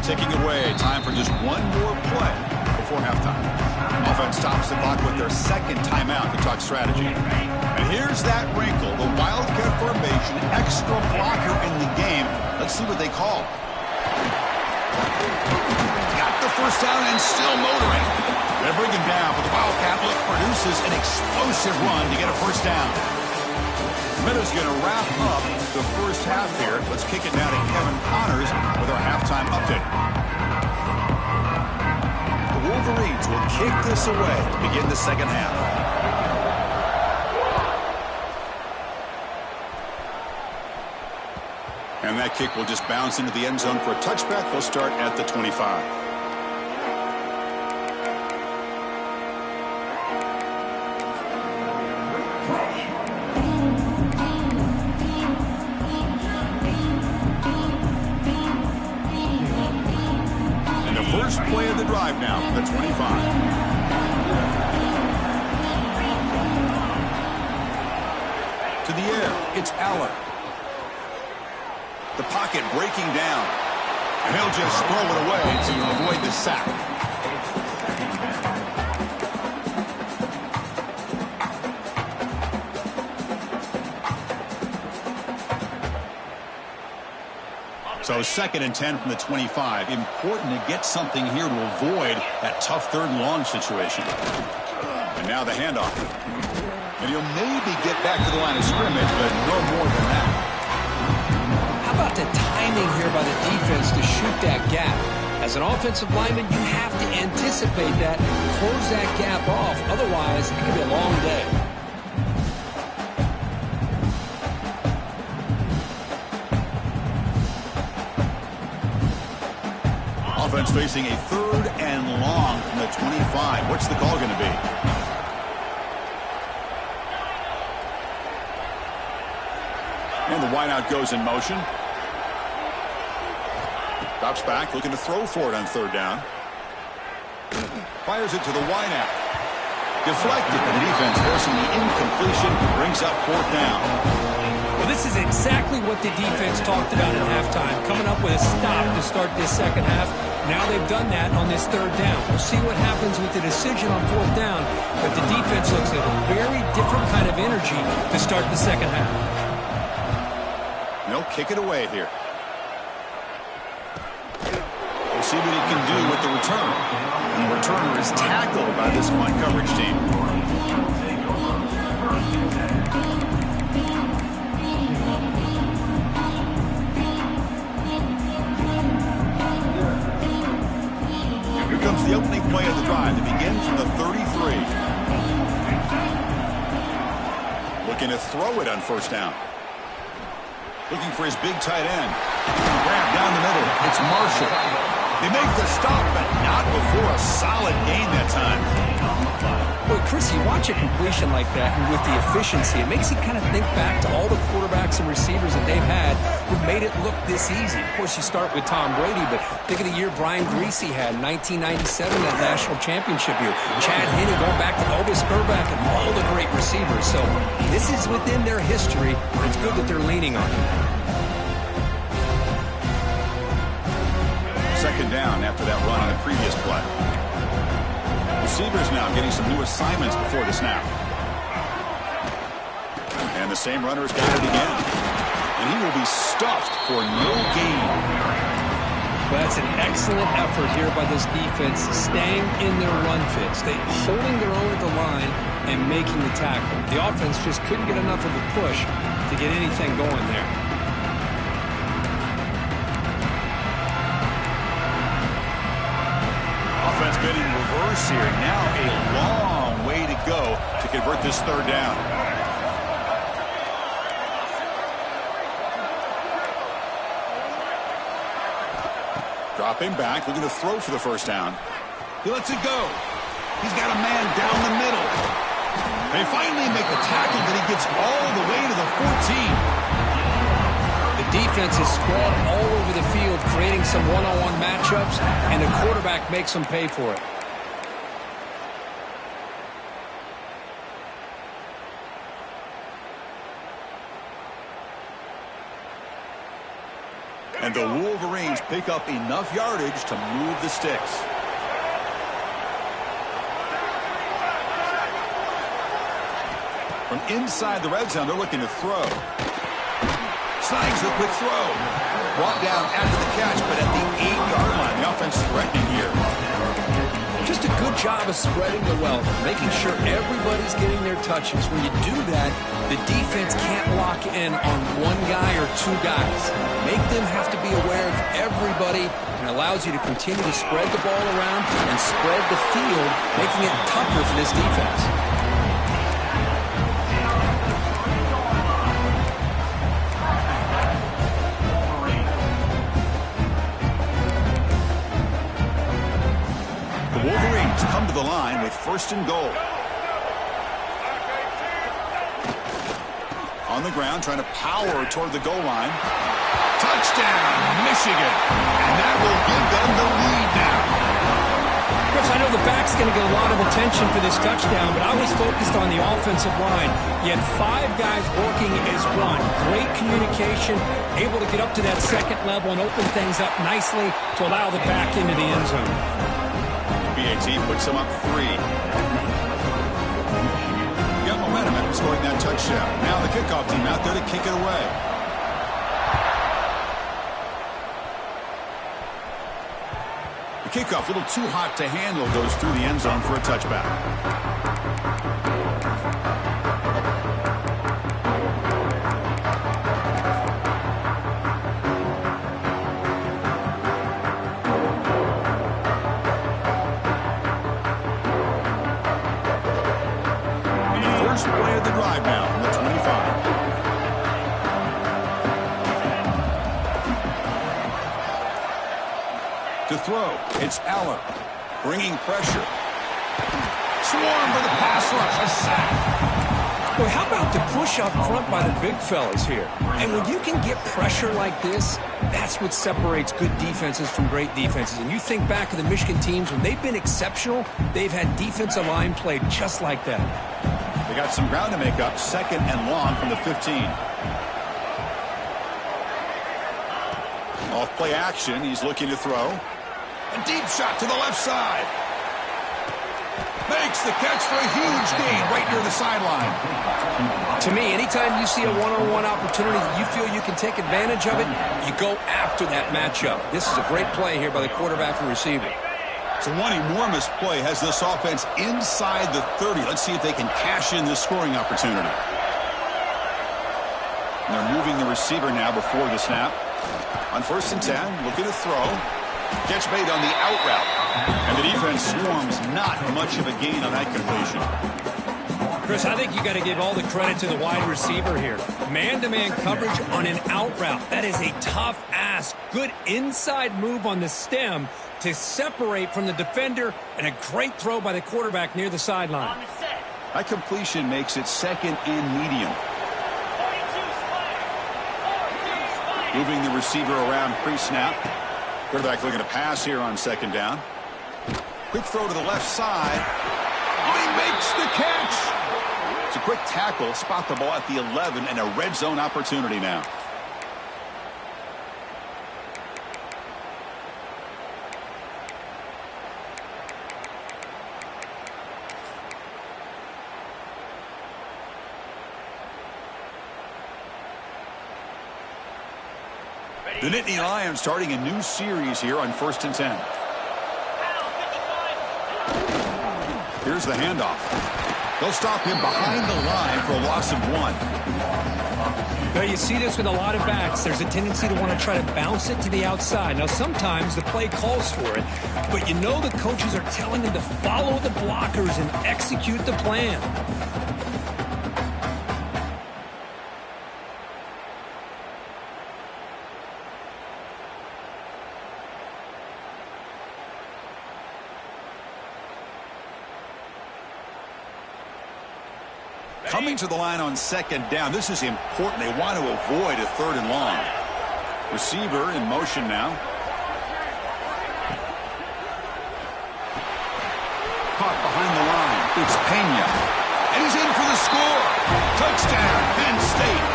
Ticking away. Time for just one more play before halftime. Offense stops the clock with their 2nd timeout to talk strategy. And here's that wrinkle. The Wildcat formation, extra blocker in the game. Let's see what they call. Got the 1st down and still motoring. They bring him down, but the Wildcat look produces an explosive run to get a 1st down. Meadows going to wrap up the 1st half here. Let's kick it now to Kevin Connors with our halftime update. The Wolverines will kick this away to begin the 2nd half. And that kick will just bounce into the end zone for a touchback. They'll start at the 25. First play of the drive now, the 25. To the air, it's Aller. The pocket breaking down. And he'll just throw it away to avoid the sack. So 2nd and 10 from the 25. Important to get something here to avoid that tough 3rd and long situation. And now the handoff. And he'll maybe get back to the line of scrimmage, but no more than that. How about the timing here by the defense to shoot that gap? As an offensive lineman, you have to anticipate that, close that gap off. Otherwise, it could be a long day. Offense facing a 3rd and long from the 25. What's the call going to be? And the wideout goes in motion. Drops back, looking to throw for it on 3rd down. Fires it to the wideout. Deflected, and the defense forcing the incompletion, brings up 4th down. Well, this is exactly what the defense talked about at halftime, coming up with a stop to start this second half. Now they've done that on this 3rd down. We'll see what happens with the decision on 4th down, but the defense looks at a very different kind of energy to start the second half. They'll kick it away here. We'll see what he can do with the return. And the returner is tackled by this punt coverage team. Here comes the opening play of the drive to begin from the 33. Looking to throw it on 1st down. Looking for his big tight end. Grab down the middle. It's Marshall. They make the stop, but not before a solid gain that time. Well, Chris, you watch a completion like that, and with the efficiency, it makes you kind of think back to all the quarterbacks and receivers that they've had who made it look this easy. Of course, you start with Tom Brady, but think of the year Brian Griese had in 1997, that national championship year. Chad Henne going back to Elvis Grbac and all the great receivers. So this is within their history. It's good that they're leaning on it. 2nd down after that run on the previous play. Receivers now getting some new assignments before the snap. And the same runner's got it again. And he will be stuffed for no gain. Well, that's an excellent effort here by this defense, staying in their run fits. They holding their own at the line and making the tackle. The offense just couldn't get enough of a push to get anything going there. Offense been in reverse here. Now a long way to go to convert this 3rd down. Dropping back, looking to throw for the 1st down. He lets it go. He's got a man down the middle. They finally make the tackle, but he gets all the way to the 14. The defense is spread all over the field, creating some one-on-one matchups, and the quarterback makes them pay for it. And the Wolverines pick up enough yardage to move the sticks. From inside the red zone, they're looking to throw. Snags the quick throw. Brought down after the catch, but at the 8-yard line, the offense threatening here. Just a good job of spreading the wealth, making sure everybody's getting their touches. When you do that, the defense can't lock in on one guy or 2 guys. Make them have to be aware of everybody, and allows you to continue to spread the ball around and spread the field, making it tougher for this defense. Wolverines come to the line with 1st and goal. On the ground, trying to power toward the goal line. Touchdown, Michigan. And that will give them the lead now. Chris, I know the back's going to get a lot of attention for this touchdown, but I was focused on the offensive line. You had 5 guys working as one. Great communication, able to get up to that second level and open things up nicely to allow the back into the end zone. BAT puts them up 3. Got momentum after scoring that touchdown. Now the kickoff team out there to kick it away. Kickoff, a little too hot to handle, goes through the end zone for a touchback. The first play of the drive now from the 25. To throw, it's Aller, bringing pressure. Swarm for the pass rush, a sack. Well, how about the push up front by the big fellas here? And when you can get pressure like this, that's what separates good defenses from great defenses. And you think back to the Michigan teams, when they've been exceptional, they've had defensive line play just like that. They got some ground to make up, 2nd and long from the 15. Off play action, he's looking to throw. A deep shot to the left side. Makes the catch for a huge gain right near the sideline. To me, anytime you see a one-on-one opportunity that you feel you can take advantage of it, you go after that matchup. This is a great play here by the quarterback and receiver. So one enormous play has this offense inside the 30. Let's see if they can cash in this scoring opportunity. And they're moving the receiver now before the snap. On 1st and 10, looking to throw. Catch made on the out route. And the defense swarms, not much of a gain on that completion. Chris, I think you got to give all the credit to the wide receiver here. Man-to-man coverage on an out route. That is a tough ask. Good inside move on the stem to separate from the defender, and a great throw by the quarterback near the sideline. That completion makes it 2nd and medium. Moving the receiver around pre-snap. Quarterback looking to pass here on 2nd down. Quick throw to the left side. Oh, he makes the catch. It's a quick tackle. Spot the ball at the 11 and a red zone opportunity now. The Nittany Lions starting a new series here on 1st and 10. Here's the handoff. They'll stop him behind the line for a loss of 1. Now you see this with a lot of backs. There's a tendency to want to try to bounce it to the outside. Now sometimes the play calls for it, but you know the coaches are telling them to follow the blockers and execute the plan. Coming to the line on 2nd down. This is important. They want to avoid a 3rd and long. Receiver in motion now. Caught behind the line. It's Pena. And he's in for the score. Touchdown, Penn State.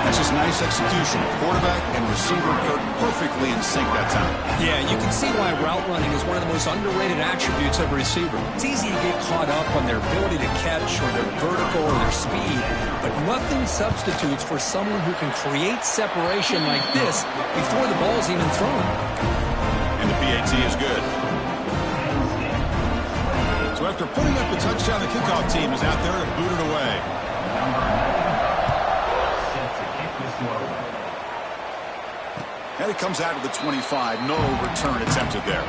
That's just nice execution. Quarterback and receiver perfectly in sync that time. Yeah, you can see why route running is one of the most underrated attributes of a receiver. It's easy to get caught up on their ability to catch or their vertical or their speed, but nothing substitutes for someone who can create separation like this before the ball's even thrown. And the PAT is good. So after putting up the touchdown, the kickoff team is out there to boot it away. And it comes out of the 25. No return attempted there.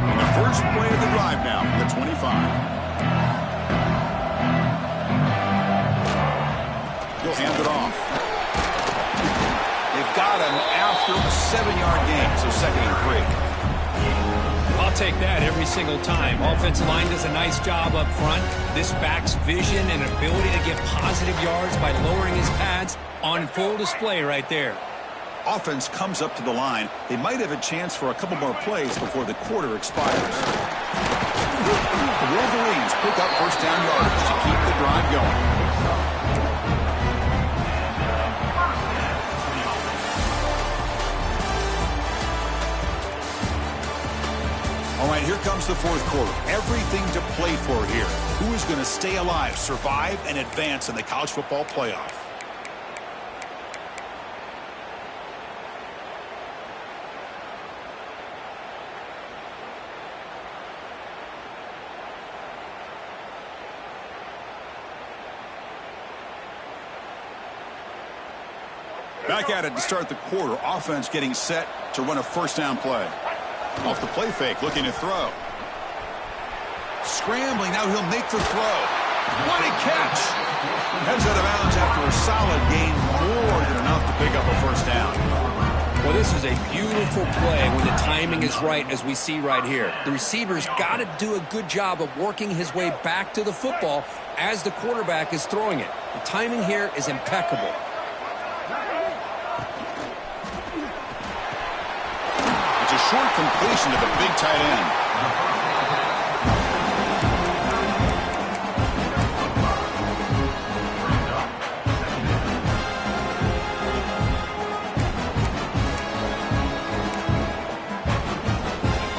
And the first play of the drive now from the 25. He'll hand it off. They've got him after after a 7-yard gain, so 2nd and 3. I'll take that every single time. Offensive line does a nice job up front. This back's vision and ability to get positive yards by lowering his pads on full display right there. Offense comes up to the line. They might have a chance for a couple more plays before the quarter expires. The Wolverines pick up first down yards to keep the drive going. All right, here comes the fourth quarter. Everything to play for here. Who is going to stay alive, survive, and advance in the college football playoff? Back at it to start the quarter. Offense getting set to run a first down play. Off the play fake, looking to throw. Scrambling, now he'll make the throw. What a catch! Heads out of bounds after a solid gain, more than enough to pick up a first down. Well, this is a beautiful play when the timing is right, as we see right here. The receiver's got to do a good job of working his way back to the football as the quarterback is throwing it. The timing here is impeccable. It's a short completion to the big tight end.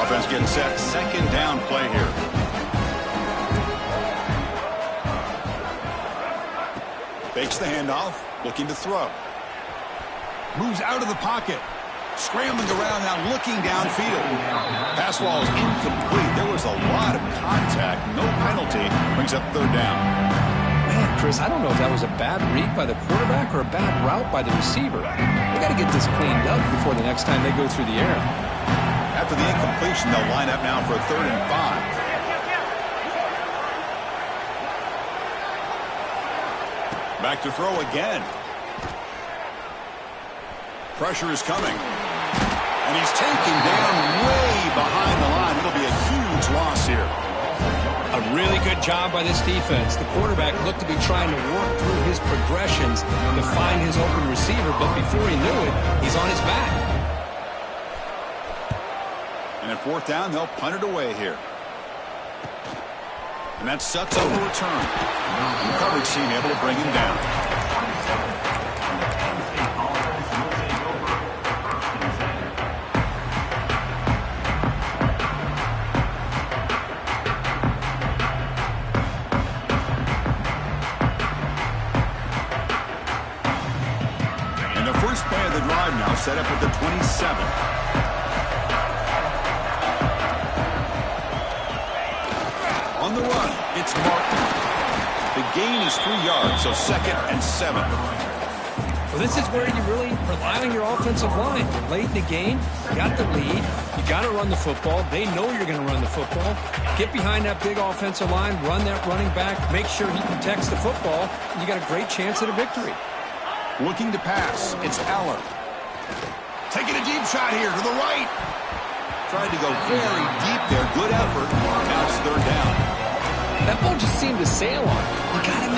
Offense getting set. Second down play here. Fakes the handoff. Looking to throw. Moves out of the pocket. Scrambling around now, looking downfield. Pass ball is incomplete. There was a lot of contact. No penalty. Brings up third down. Man, Chris, I don't know if that was a bad read by the quarterback or a bad route by the receiver. They got to get this cleaned up before the next time they go through the air. After the incompletion, they'll line up now for a 3rd and 5. Back to throw again. Pressure is coming. And he's taken down way behind the line. It'll be a huge loss here. A really good job by this defense. The quarterback looked to be trying to work through his progressions to find his open receiver, but before he knew it, he's on his back. And at 4th down, they'll punt it away here. And that sets up a return. The coverage team able to bring him down. Set up at the 27. On the run, it's Martin. The gain is 3 yards, so 2nd and 7. Well, this is where you really rely on your offensive line. You're late in the game, you got the lead, you got to run the football. They know you're going to run the football. Get behind that big offensive line, run that running back, make sure he protects the football, and you got a great chance at a victory. Looking to pass, it's Aller. Taking a deep shot here to the right. Tried to go very deep there. Good effort. Now it's 3rd down. That ball just seemed to sail on. You got to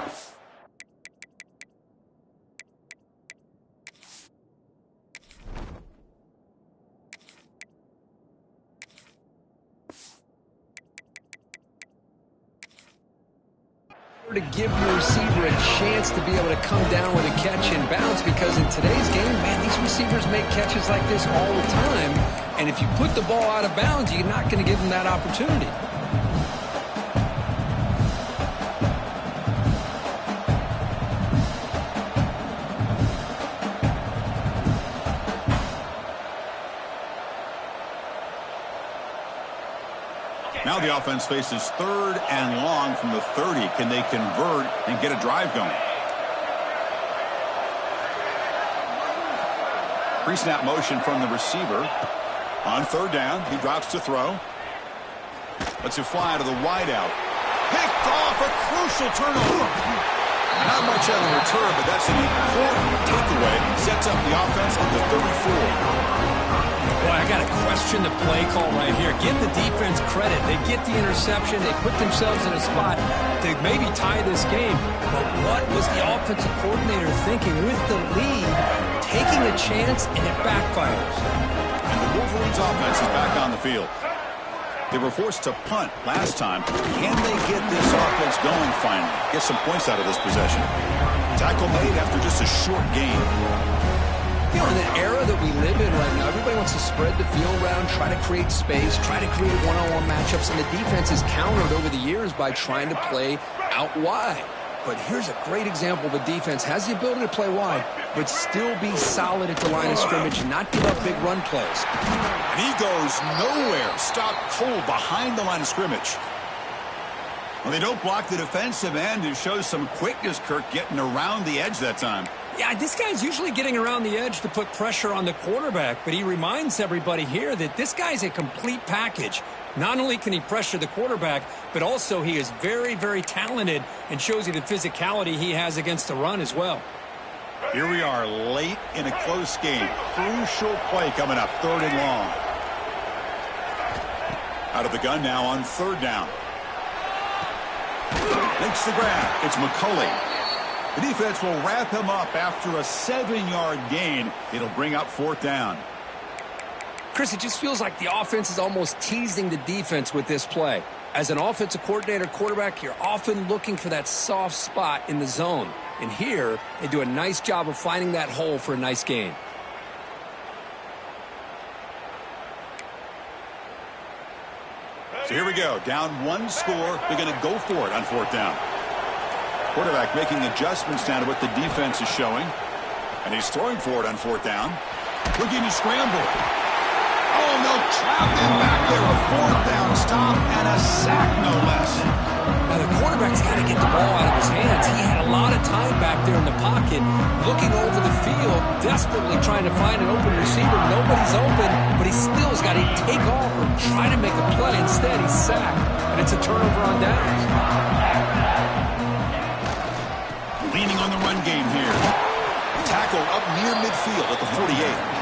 to give your receiver a chance to be able to come down with a catch in bounds, because in today's game, man, these receivers make catches like this all the time, and if you put the ball out of bounds, you're not going to give them that opportunity. Now the offense faces 3rd and long from the 30. Can they convert and get a drive going? Pre-snap motion from the receiver. On 3rd down, he drops to throw. Lets it fly to the wideout. Picked off, a crucial turnover. Not much on the return, but that's an important takeaway. Sets up the offense at the 34. Boy, I got to question the play call right here. Give the defense credit. They get the interception. They put themselves in a spot to maybe tie this game. But what was the offensive coordinator thinking with the lead, taking a chance, and it backfires? And the Wolverines' offense is back on the field. They were forced to punt last time. Can they get this offense going finally? Get some points out of this possession. Tackle made after just a short gain. You know, in the era that we live in right now, everybody wants to spread the field around, try to create space, try to create one-on-one matchups, and the defense is countered over the years by trying to play out wide. But here's a great example of a defense has the ability to play wide, but still be solid at the line of scrimmage and not give up big run plays. And he goes nowhere. Stopped cold behind the line of scrimmage. Well, they don't block the defensive end. It shows some quickness, Kirk, getting around the edge that time. Yeah, this guy's usually getting around the edge to put pressure on the quarterback, but he reminds everybody here that this guy's a complete package. Not only can he pressure the quarterback, but also he is very, very talented and shows you the physicality he has against the run as well. Here we are late in a close game. Crucial play coming up, 3rd and long. Out of the gun now on 3rd down. Makes the grab. It's McCulley. The defense will wrap him up after a 7-yard gain. It'll bring up 4th down. Chris, it just feels like the offense is almost teasing the defense with this play. As an offensive coordinator quarterback, you're often looking for that soft spot in the zone. And here, they do a nice job of finding that hole for a nice gain. So here we go. Down 1 score. They're going to go for it on 4th down. Quarterback making adjustments down to what the defense is showing. And he's throwing for it on 4th down. Looking to scramble. Oh, no, trapped him back there. A 4th down stop and a sack, no less. Now, the quarterback's got to get the ball out of his hands. He had a lot of time back there in the pocket, looking over the field, desperately trying to find an open receiver. Nobody's open, but he still has got to take off or try to make a play. Instead, he's sacked, and it's a turnover on downs. Leaning on the run game here. Tackle up near midfield at the 48.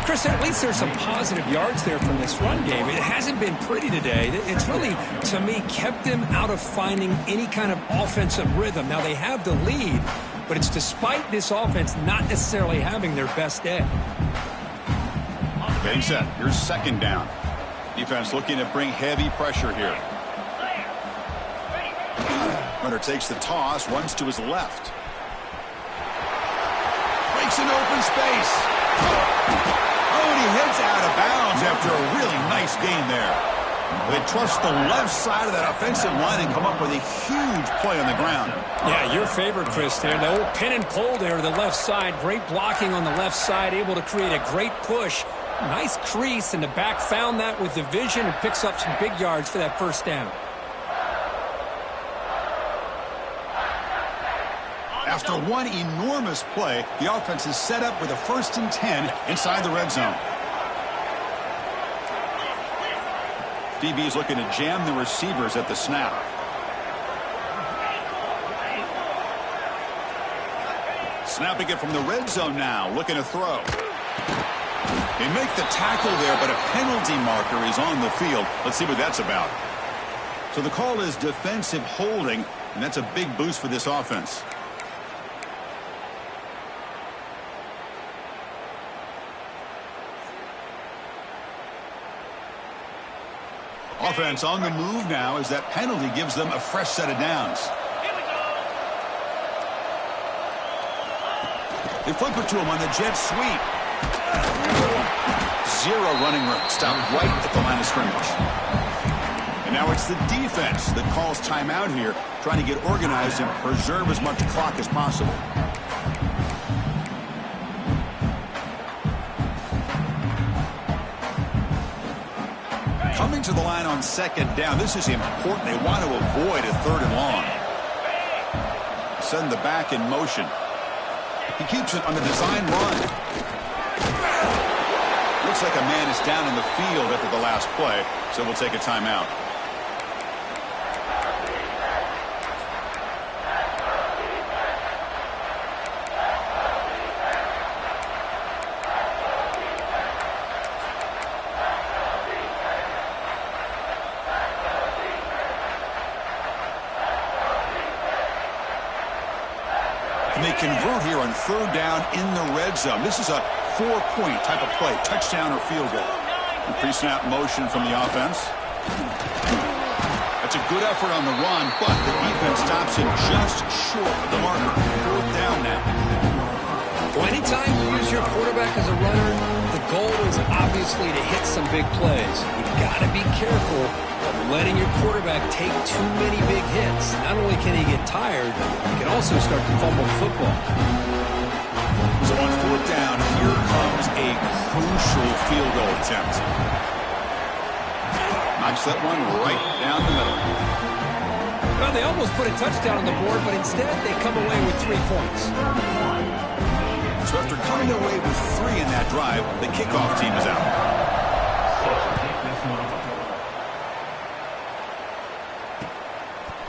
Chris, at least there's some positive yards there from this run game. It hasn't been pretty today. It's really, to me, kept them out of finding any kind of offensive rhythm. Now, they have the lead, but it's despite this offense not necessarily having their best day. Getting set. Here's 2nd down. Defense looking to bring heavy pressure here. Runner takes the toss, runs to his left. Breaks an open space. Oh, and he heads out of bounds after a really nice gain there. They trust the left side of that offensive line and come up with a huge play on the ground. Yeah, your favorite, Chris, there. The old pin and pull there to the left side. Great blocking on the left side, able to create a great push. Nice crease, and the back found that with the vision and picks up some big yards for that 1st down. After one enormous play, the offense is set up with a 1st and 10 inside the red zone. DB is looking to jam the receivers at the snap. Snapping it from the red zone now, looking to throw. They make the tackle there, but a penalty marker is on the field. Let's see what that's about. So the call is defensive holding, and that's a big boost for this offense. Offense on the move now as that penalty gives them a fresh set of downs. They flip it to him on the jet sweep. 0 running room. Stopped right at the line of scrimmage. And now it's the defense that calls timeout here, trying to get organized and preserve as much clock as possible. Coming to the line on 2nd down. This is important. They want to avoid a 3rd and long. Send the back in motion. He keeps it on the design run. Looks like a man is down in the field after the last play, so we'll take a timeout. convert here on third down in the red zone. This is a 4-point type of play, touchdown or field goal. The pre-snap motion from the offense. That's a good effort on the run, but the defense stops him just short of the marker. Fourth down now. Well, anytime you use your quarterback as a runner, the goal is obviously to hit some big plays. You've got to be careful of letting your quarterback take too many big hits. Not only can he get tired, he can also start to fumble the football. So on fourth down, here comes a crucial field goal attempt. Knocks that one right down the middle. Well, they almost put a touchdown on the board, but instead they come away with 3 points. So after coming away with 3 in that drive, the kickoff team is out.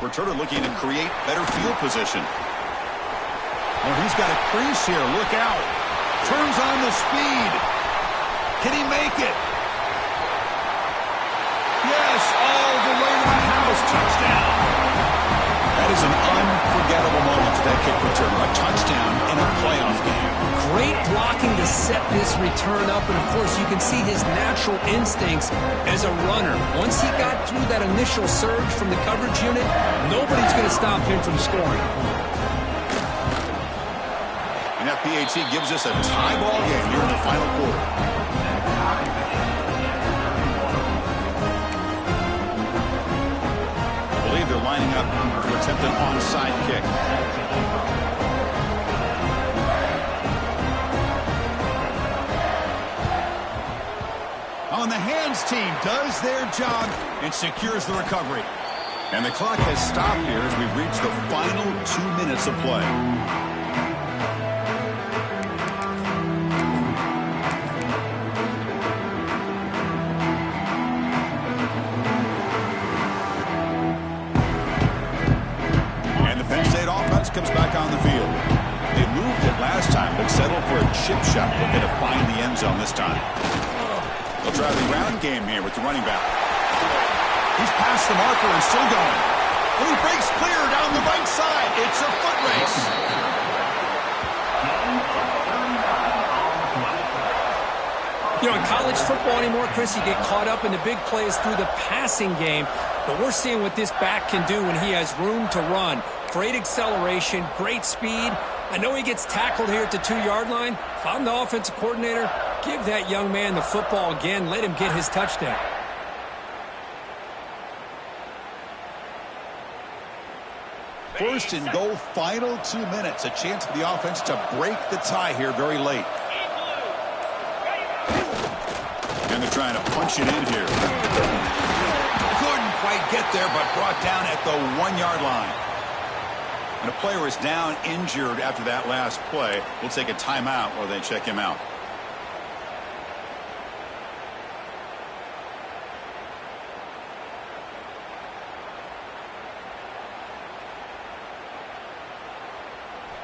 Returner looking to create better field position. Oh, he's got a crease here. Look out. Turns on the speed. Can he make it? Yes, all the way to the house. Touchdown. That is an unforgettable moment for that kick returner. A touchdown in a playoff game. Great blocking to set this return up, and of course you can see his natural instincts as a runner. Once he got through that initial surge from the coverage unit, nobody's going to stop him from scoring. And that PAT gives us a tie ball game here in the final quarter. I believe they're lining up to attempt an onside kick. On the hands team does their job and secures the recovery. And the clock has stopped here as we've reached the final 2 minutes of play. And the Penn State offense comes back on the field. They moved it last time, but settled for a chip shot. Looking to find the end zone this time. They'll try the ground game here with the running back. He's past the marker and still going. And he breaks clear down the right side. It's a foot race. You know, in college football anymore, Chris, you get caught up in the big plays through the passing game. But we're seeing what this back can do when he has room to run. Great acceleration, great speed. I know he gets tackled here at the 2-yard line. If I'm the offensive coordinator, give that young man the football again. Let him get his touchdown. First and goal, final 2 minutes. A chance for the offense to break the tie here very late. And they're trying to punch it in here. Couldn't quite get there, but brought down at the 1-yard line. And a player is down injured after that last play. We'll take a timeout while they check him out.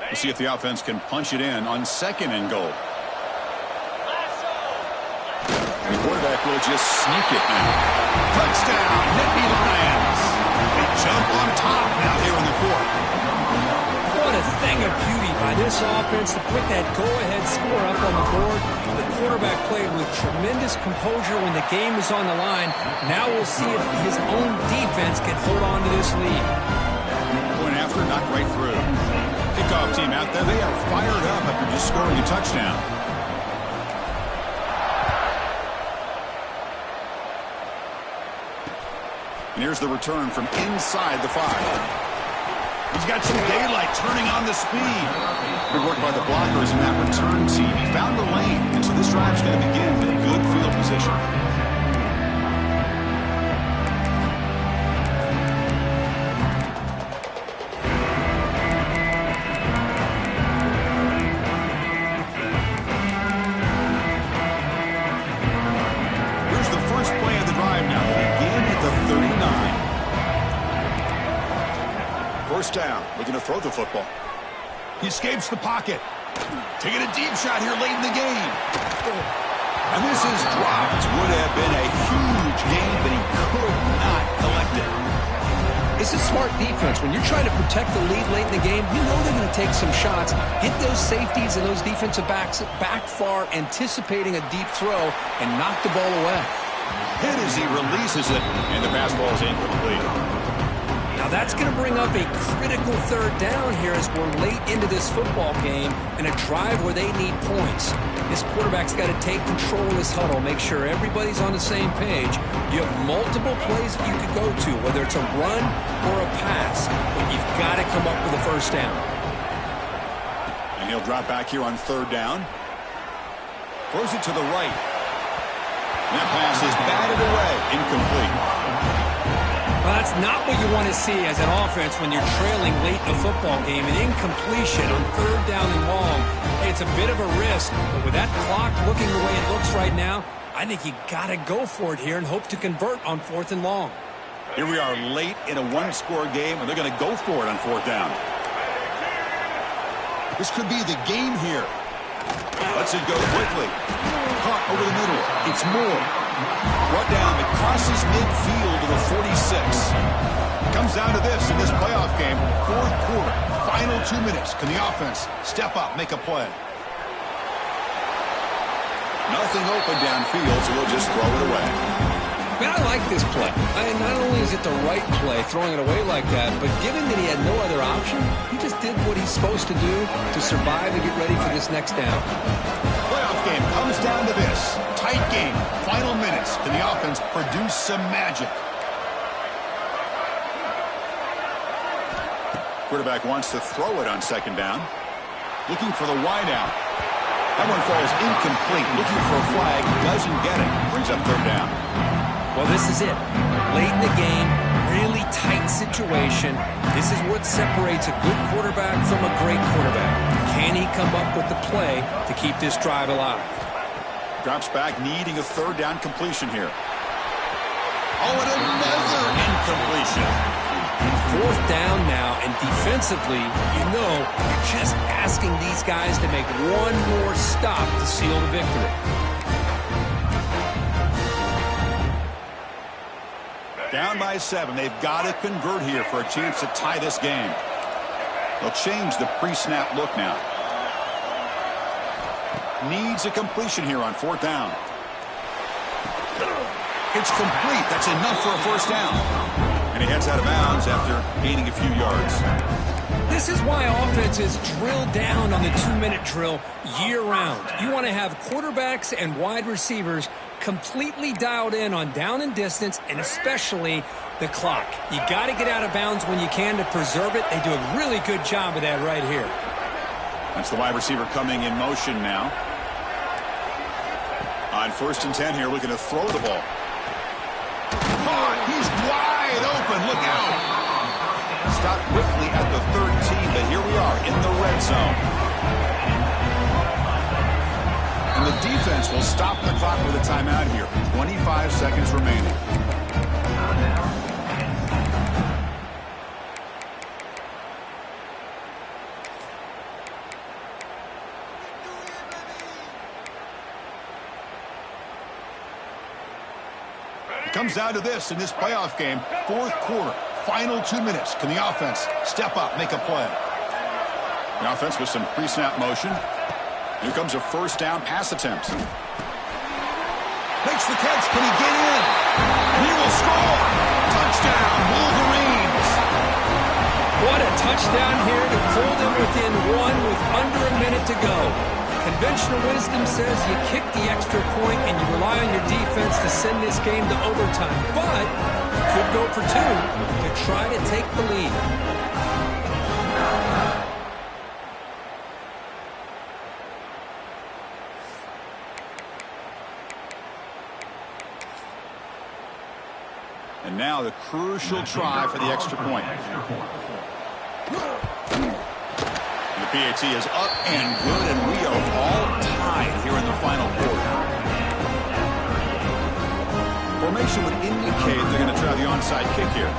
We'll see if the offense can punch it in on second and goal. The quarterback will just sneak it now. Touchdown, Nittany Lions. They jump on top now here in the fourth. What a thing of beauty by this offense to put that go-ahead score up on the board. The quarterback played with tremendous composure when the game was on the line. Now we'll see if his own defense can hold on to this lead. Going after, knocked right through. Kickoff team out there. They are fired up after just scoring a touchdown. And here's the return from inside the 5. He's got some daylight turning on the speed. Good work by the blockers in that return team. He found the lane, and so this drive's going to begin with good field position. Here's the first play of the drive now. They begin at the 39. First down, looking to throw the football. He escapes the pocket. Taking a deep shot here late in the game. And this is dropped. Would have been a huge gain, but he could not collect it. It's a smart defense. When you're trying to protect the lead late in the game, you know they're going to take some shots, get those safeties and those defensive backs back far, anticipating a deep throw, and knock the ball away. Hit as he releases it, and the pass ball is incomplete. Now that's going to bring up a critical third down here as we're late into this football game in a drive where they need points. This quarterback's got to take control of this huddle, make sure everybody's on the same page. You have multiple plays that you could go to, whether it's a run or a pass, but you've got to come up with a first down. And he'll drop back here on third down. Throws it to the right. And that pass is batted away, incomplete. Well, that's not what you want to see as an offense when you're trailing late in a football game. An incompletion on third down and long. It's a bit of a risk, but with that clock looking the way it looks right now, I think you got to go for it here and hope to convert on fourth and long. Here we are late in a one-score game, and they're going to go for it on fourth down. This could be the game here. Lets it go quickly. Caught over the middle. It's Moore. Brought down. It crosses midfield to the 46. Comes down to this in this playoff game. Fourth quarter. Final 2 minutes. Can the offense step up, make a play? Nothing open downfield, so we'll just throw it away. Man, I like this play. Not only is it the right play, throwing it away like that, but given that he had no other option, he just did what he's supposed to do to survive and get ready for this next down. Playoff game comes down to this. Tight game. Final minutes. Can the offense produce some magic? Quarterback wants to throw it on second down. Looking for the wide out. That one falls incomplete. Looking for a flag. Doesn't get it. Brings up third down. Well, this is it. Late in the game, really tight situation. This is what separates a good quarterback from a great quarterback. Can he come up with the play to keep this drive alive? Drops back, needing a third down completion here. Oh, and another incompletion. Fourth down now, and defensively, you know, you're just asking these guys to make one more stop to seal the victory. Down by 7. They've got to convert here for a chance to tie this game. They'll change the pre-snap look now. Needs a completion here on fourth down. It's complete. That's enough for a first down. And he heads out of bounds after gaining a few yards. This is why offenses drill down on the 2-minute drill year-round. You want to have quarterbacks and wide receivers completely dialed in on down and distance, and especially the clock. You got to get out of bounds when you can to preserve it. They do a really good job of that right here. That's the wide receiver coming in motion now. On 1st and 10 here, looking to throw the ball. He's wide open. Look out. Stopped quickly at the 13, but here we are in the red zone. And the defense will stop the clock with a timeout here. 25 seconds remaining. It comes down to this in this playoff game. Fourth quarter, final 2 minutes. Can the offense step up, make a play? The offense with some pre-snap motion. Here comes a first down pass attempt. Makes the catch. Can he get in? He will score. Touchdown, Wolverines. What a touchdown here to pull them within one with under a minute to go. Conventional wisdom says you kick the extra point and you rely on your defense to send this game to overtime. But you could go for 2 to try to take the lead. And now the crucial try for the extra point. The PAT is up and good, and we are all tied here in the final quarter. Formation would indicate they're going to try the onside kick here.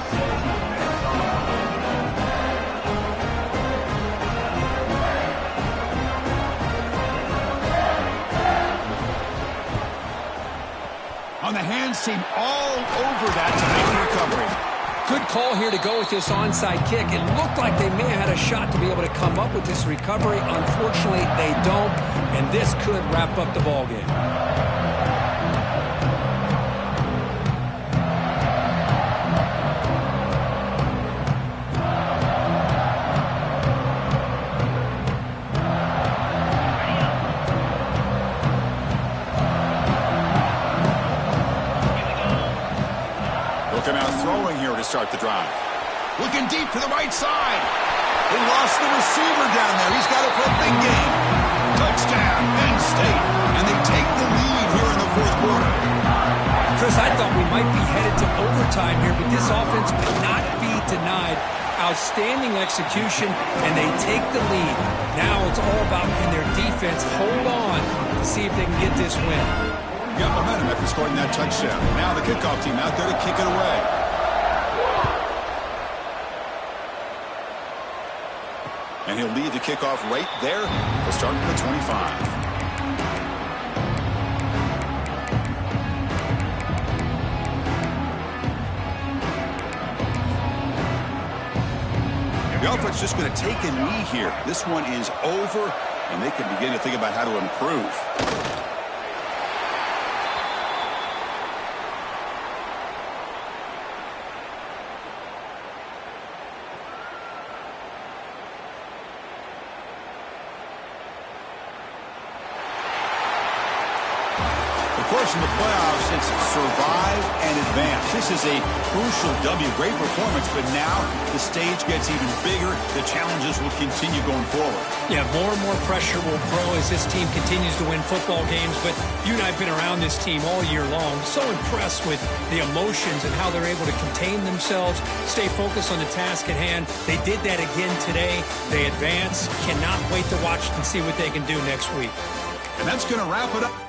On the hands team all over that to make the recovery. Good call here to go with this onside kick. It looked like they may have had a shot to be able to come up with this recovery. Unfortunately, they don't, and this could wrap up the ballgame. Looking out throwing here to start the drive. Looking deep to the right side. They lost the receiver down there. He's got it for a big game. Touchdown, Penn State. And they take the lead here in the fourth quarter. Chris, I thought we might be headed to overtime here, but this offense cannot be denied. Outstanding execution, and they take the lead. Now it's all about can their defense hold on to see if they can get this win. Got momentum after scoring that touchdown. Now the kickoff team out there to kick it away. And he'll lead the kickoff right there. We'll start at the 25. The offense just going to take a knee here. This one is over, and they can begin to think about how to improve. Of course, in the playoffs, it's survive and advance. This is a crucial W. Great performance, but now the stage gets even bigger. The challenges will continue going forward. Yeah, more and more pressure will grow as this team continues to win football games, but you and I have been around this team all year long. So impressed with the emotions and how they're able to contain themselves, stay focused on the task at hand. They did that again today. They advance. Cannot wait to watch and see what they can do next week. And that's going to wrap it up.